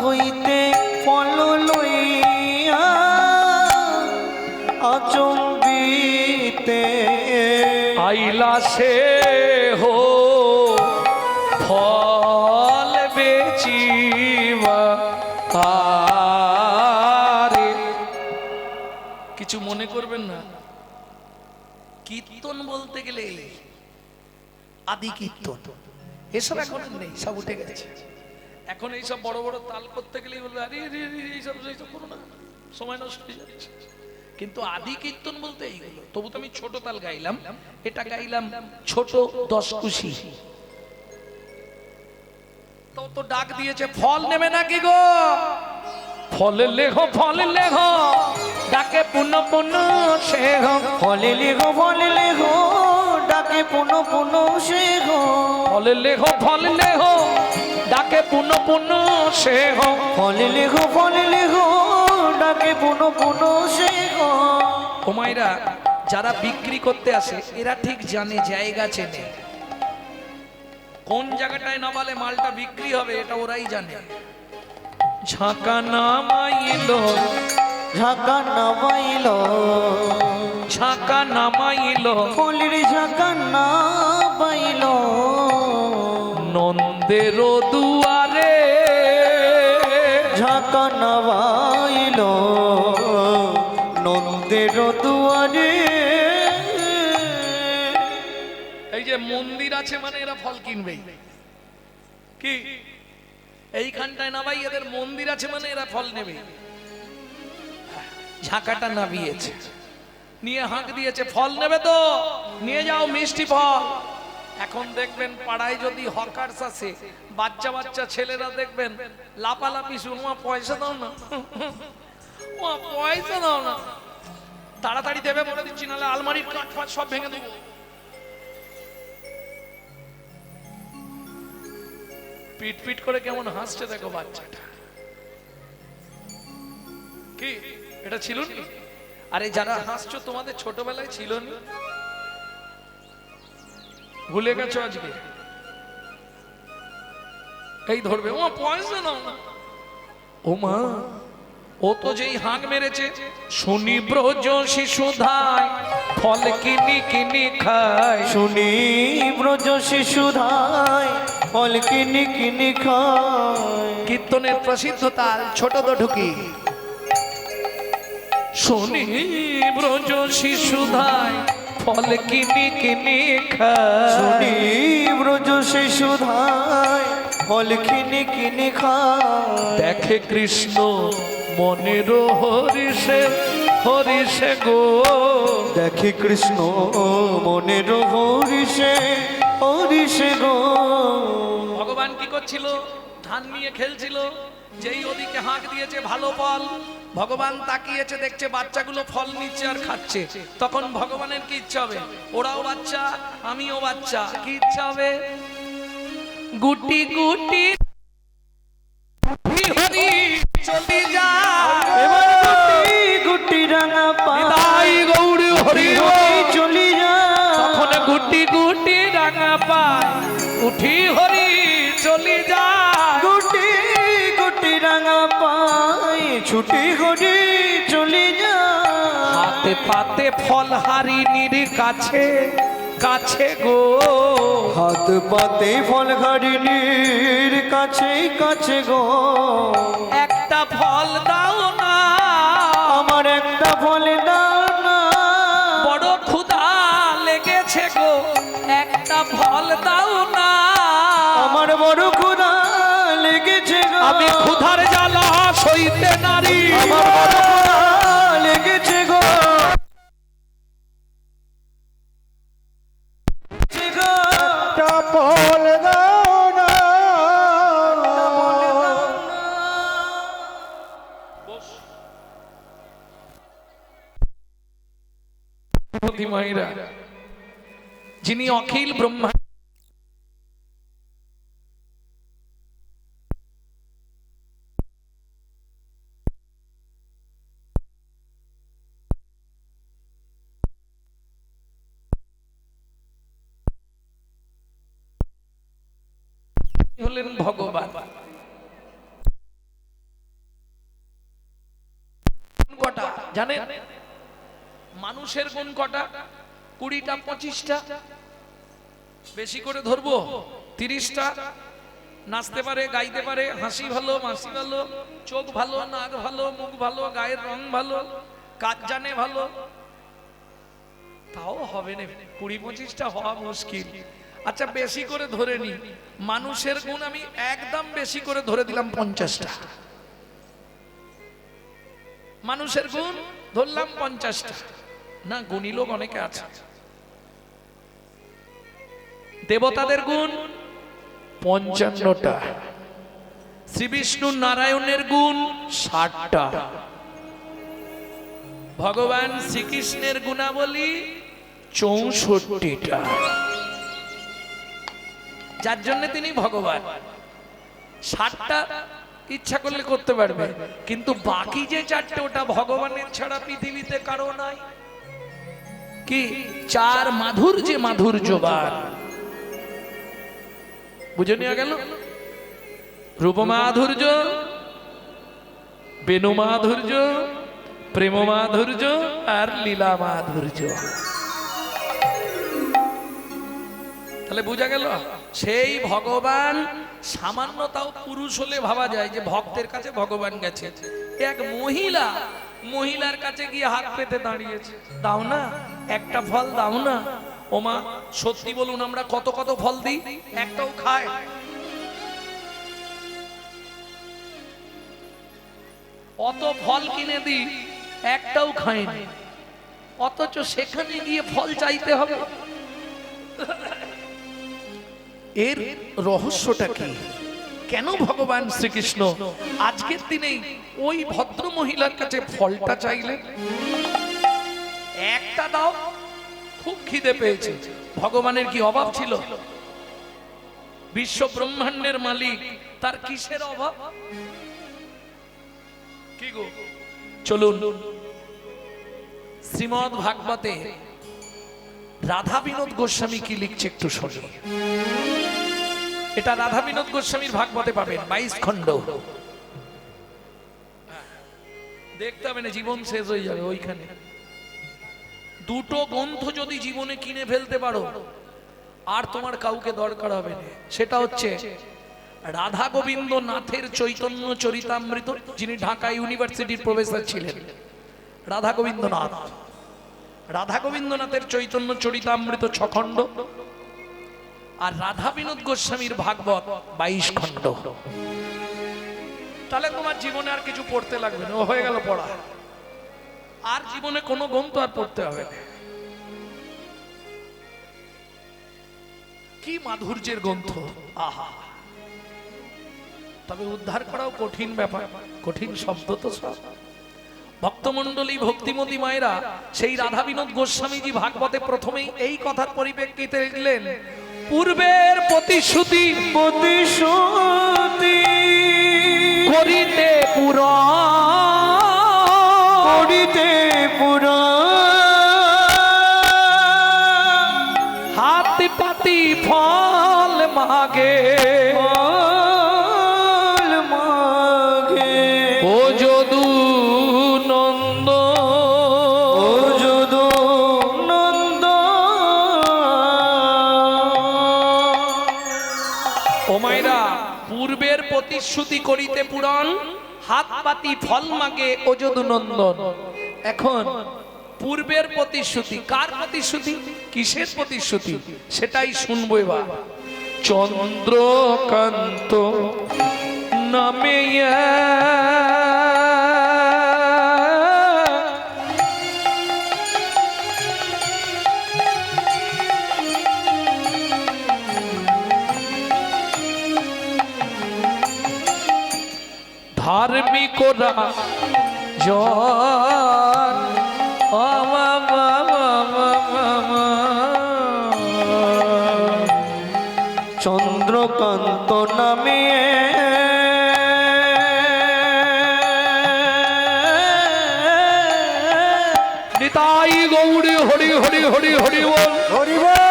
হইতে ফল লইয়া আচম্বিতে, আইলা সে হো ফল বেচিবা। আরে কিছু মনে করবেন না, কীর্তন বলতে গেলে আদি কীর্তন এসব এখন নেই, সব উঠে গেছে। এখন এইসব বড় বড় তাল করতে গেলেই বলবে আরে এইসব করো না, সময় নষ্ট হয়ে যাচ্ছে। কিন্তু আদি কীর্তন বলতে এইগুলো। তবু তো আমি ছোট তাল গাইলাম, এটা গাইলাম ছোট 10 কুশি। তো ডাক দিয়েছে, ফল নেবে নাকি গো? ফলে লেখো, ফলে লেখো। ডাকে পুনঃ পুনঃ সে গো, ফলে লেখো ডাকে পুনঃ পুনঃ সে গো, ফল লেহো ডাকে পুনঃ পুনঃ সে গো। ফলে লেখো ডাকে পুনঃ পুনঃ সে গো। ও মায়েরা, যারা বিক্রি করতে আসে এরা ঠিক জানে, জায়গা চেনে, কোন জায়গাটায় নামালে মালটা বিক্রি হবে এটা ওরাই জানে। ঝাঁকা নামাইলো, ঝাঁকা নামাইলো, ঝাঁকা নামাইলো, ফুলের ঝাঁকা নামাইলো, নন্দের দুয়ারে, ঝাঁকা নামাইলো, নন্দের দুয়ারে। এই যে মন্দির আছে মানে এরা ফল কিনবেই, কি এইখানটায় নামাই এদের মন্দির আছে মানে এরা ফল নেবে। ঝাঁকাটা নামিয়েছে, নিয়ে হাঁক দিয়েছে, ফল নেবে তো নিয়ে যাও মিষ্টি ফল। এখন দেখবেন পাড়ায় যদি হকার্স আছে, বাচ্চা বাচ্চা ছেলেরা দেখবেন লাপালাপি শুরু, পয়সা দাও না, পয়সা দাও না, তাড়াতাড়ি দেবে বলে দিচ্ছি, নাহলে আলমারির কাঠ ফাট সব ভেঙে দেবো। পিট পিট করে কেমন হাসছে দেখো বাচ্চাটা, কি এটা ছিল নি? আরে যারা হাসছো তোমাদের ছোটবেলায় ছিল নি? ভুলে গেছো আজকে? এই ধরবে, ও পয়সা নাও না, ও মা ও তো যেই হাঁক মেরেছে, শুনি ব্রজ শিশুধায় ফল কিনি কিনি খায়, শুনি ব্রজ শিশুধায় ফল কিনি কিনি খায়। কীর্তনের প্রসিদ্ধ তাল ছোট তো ঢুকি। শুনি ব্রজ শিশুধায় ফল কিনি কিনি খায়, শুনি ব্রজ শিশুধায় ফল কিনি কিনি খায়। দেখে কৃষ্ণ মনের হরিষে হরিষে গো, দেখে কৃষ্ণ মনের হরিষে হরিষে গো। ভগবান কি করছিল? ধান নিয়ে খেলছিল, যেই ওদিকে হাঁক দিয়েছে ভালো ফল, ভগবান তাকিয়েছে দেখছে বাচ্চাগুলো ফল নিচ্ছে আর খাচ্ছে, তখন ভগবানের কি ইচ্ছা হবে? ওরাও বাচ্চা আমিও বাচ্চা, কি ইচ্ছা হবে? গুটি গুটি হরি চলি যা, এবার গুটি গুটি রাঙা নিতাই গৌর হরি পাই চলি যা। তখন গুটি গুটি রাঙা পায় উঠি হরি চলি যা, গুটি গুটি রাঙা পাই ছুটি হরি চলি যা। হাতে পাতে ফল হারিনির কাছে কাছে গো, হাত পাতে ফল হারিনির কাছে কাছে গো। একটা ফল দাও না, আমার একটা ফল দাও না, বড় ক্ষুধা লেগেছে গো, একটা ফল দাও না, আমার বড় ক্ষুধা লেগেছে গো। আমি ক্ষুধার জ্বালা সইতে নারী, আমার বড় ক্ষুধা লেগেছে গো। একটা ফল দাও না, মায়েরা, যিনি অখিল ব্রহ্মা হলেন ভগবান। কটা জানেন? মানুষের গুণ কটা? 20টা 25টা, বেশি করে ধরবো 30টা। নাচতে পারে, গাইতে পারে, হাসি ভালো, মাসি ভালো, চোখ ভালো, নাক ভালো, মুখ ভালো, গায়ের রং ভালো, কাজ জানে ভালো, তাও হবে না। 20-25টা হওয়া মুশকিল। আচ্ছা বেশি করে ধরে নি, মানুষের গুণ আমি একদম বেশি করে ধরে দিলাম 50টা। মানুষের গুণ ধরলাম 50টা, না গুণী লোক অনেকে আছে। দেবতাদের গুণ 55টা, শ্রী বিষ্ণু নারায়ণের গুণ 60টা, ভগবান শ্রীকৃষ্ণের গুণাবলী 64টা, যার জন্য তিনি ভগবান। 60টা ইচ্ছা করলে করতে পারবে, কিন্তু বাকি যে 4টে ওটা ভগবানের ছাড়া পৃথিবীতে কারো নাই। কি? 4 মাধুর্যে মাধুর্যবান। বুঝে নেওয়া গেল? রূপ মাধুর্য, বেণু মাধুর্য, প্রেম মাধুর্য আর লীলা মাধুর্য। তাহলে বোঝা গেল সেই ভগবান সামান্যতাও পুরুষ হলে ভাবা যায় যে ভক্তের কাছে ভগবান গেছে। এক মহিলার কাছে গিয়ে হাত পেতে দাঁড়িয়েছে, দাও না একটা ফল, দাও না। ওমা সত্যি বলুন, আমরা কত কত ফল দিই, একটাও খায়? অত ফল কিনে দিই, একটাও খায়নি, অথচ সেখানে গিয়ে ফল চাইতে হবে। এর রহস্যটা কি? কেন ভগবান শ্রীকৃষ্ণ আজকের দিনেই ওই ভদ্র মহিলার কাছে ফলটা চাইলেন? একটা দাও, খুব খিদে পেয়েছে। ভগবানের কি অভাব ছিল? বিশ্ব ব্রহ্মাণ্ডের মালিক, তার কিসের অভাব? কি গো, চলুন শ্রীমদ্ ভাগবতে রাধা বিনোদ গোস্বামী কি লিখছে একটু শুনি। এটা রাধা বিনোদ গোস্বামীর ভাগবতে পাবেন, 22 খণ্ড। দেখতে হবে না, জীবন শেষ হয়ে যাবে ওইখানে। দুটো গ্রন্থ যদি জীবনে কিনে ফেলতে পারো, আর তোমার কাউকে দরকার হবে না। সেটা হচ্ছে রাধা গোবিন্দ নাথের চৈতন্য চরিতামৃত, যিনি ঢাকা ইউনিভার্সিটির প্রফেসর ছিলেন, রাধা গোবিন্দনাথ। রাধা গোবিন্দনাথের চৈতন্য চরিতামৃত 6 খণ্ড, আর রাধা বিনোদ গোস্বামীর ভাগবত 22 খণ্ড। তাহলে তোমার জীবনে আর কিছু পড়তে লাগবে না, ও হয়ে গেল পড়া। আর জীবনে কোনো গ্রন্থ আর পড়তে হবে না। কি মাধুর্যের গ্রন্থ! আহা! তবে উদ্ধার করাও কঠিন ব্যাপার, কঠিন শব্দ তো সব। ভক্তমণ্ডলী, ভক্তিমতী মায়েরা, সেই রাধা বিনোদ গোস্বামীজি ভাগবতে প্রথমেই এই কথার পরিপ্রেক্ষিতে লিখলেন, পূর্বের প্রতিশ্রুতি করিতে হাত পাতি ফল মাগে, ও যদু নন্দ, ও মায়েরা, পূর্বের প্রতিশ্রুতি করিতে পুরাণ, হাত পাতি ফল মাগে ও যদু নন্দন। এখন পূর্বের প্রতিশ্রুতি, কার প্রতিশ্রুতি, কিসের প্রতিশ্রুতি, সেটাই শুনবো এবার। চন্দ্রকান্ত নামে ধার্মিকরা জন চন্দ্রকান্ত নামে নিতাই গৌরী হরি হরি হরি হরি বল, হরি বল।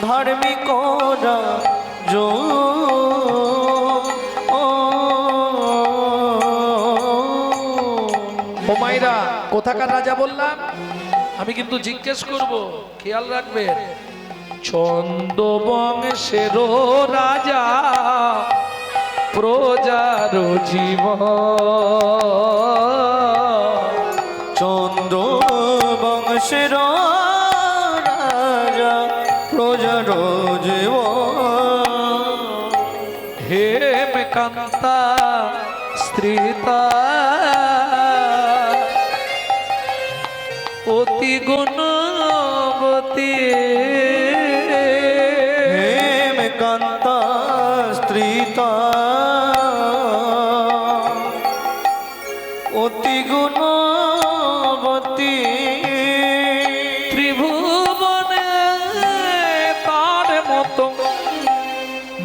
ধার্মিকরা ও মাইরা, কোথাকার রাজা বললাম? আমি কিন্তু জিজ্ঞেস করব, খেয়াল রাখবেন। ছন্দ বংশের রাজা, প্রজার জীব, চন্দ্র বংশের রাজা, প্রজার জীব, হেম কান্তা স্ত্রীতা, অতি গুণবতী, হেম কান্তা স্ত্রীতা,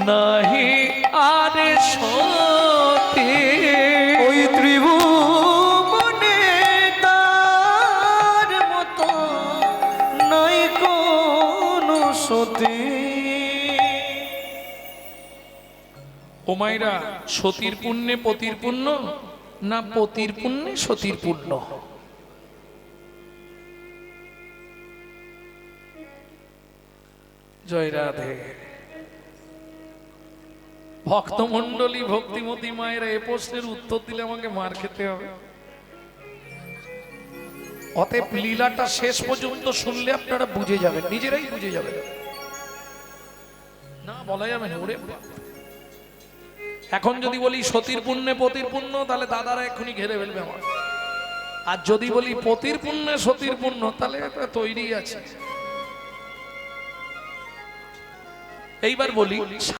নাহি আরে সতী ওই ত্রিভুবনে তার মতো নাই কোনো সতী। ও মায়েরা, সতীর পুণ্যে পতির পুণ্য না পতির পুণ্যে সতীর পুণ্য? জয় রাধে। ভক্তমন্ডলী, ভক্তিমতী মায়েরা, এ প্রশ্নের উত্তর দিলে আমাকে মার খেতে হবে। অতএব লীলাটা শেষ পর্যন্ত শুনলে আপনারা বুঝে যাবেন, নিজেরাই বুঝে যাবেন। না বলা যাবে না। ওরে বাপ, এখন যদি বলি সতীর পুণ্যে পতির পুণ্য, তাহলে দাদারা এক্ষুনি ঘেরে ফেলবে আমার। আর যদি বলি পতির পুণ্যে সতীর পুণ্য, তাহলে এটা তৈরি আছে। এইবার বলি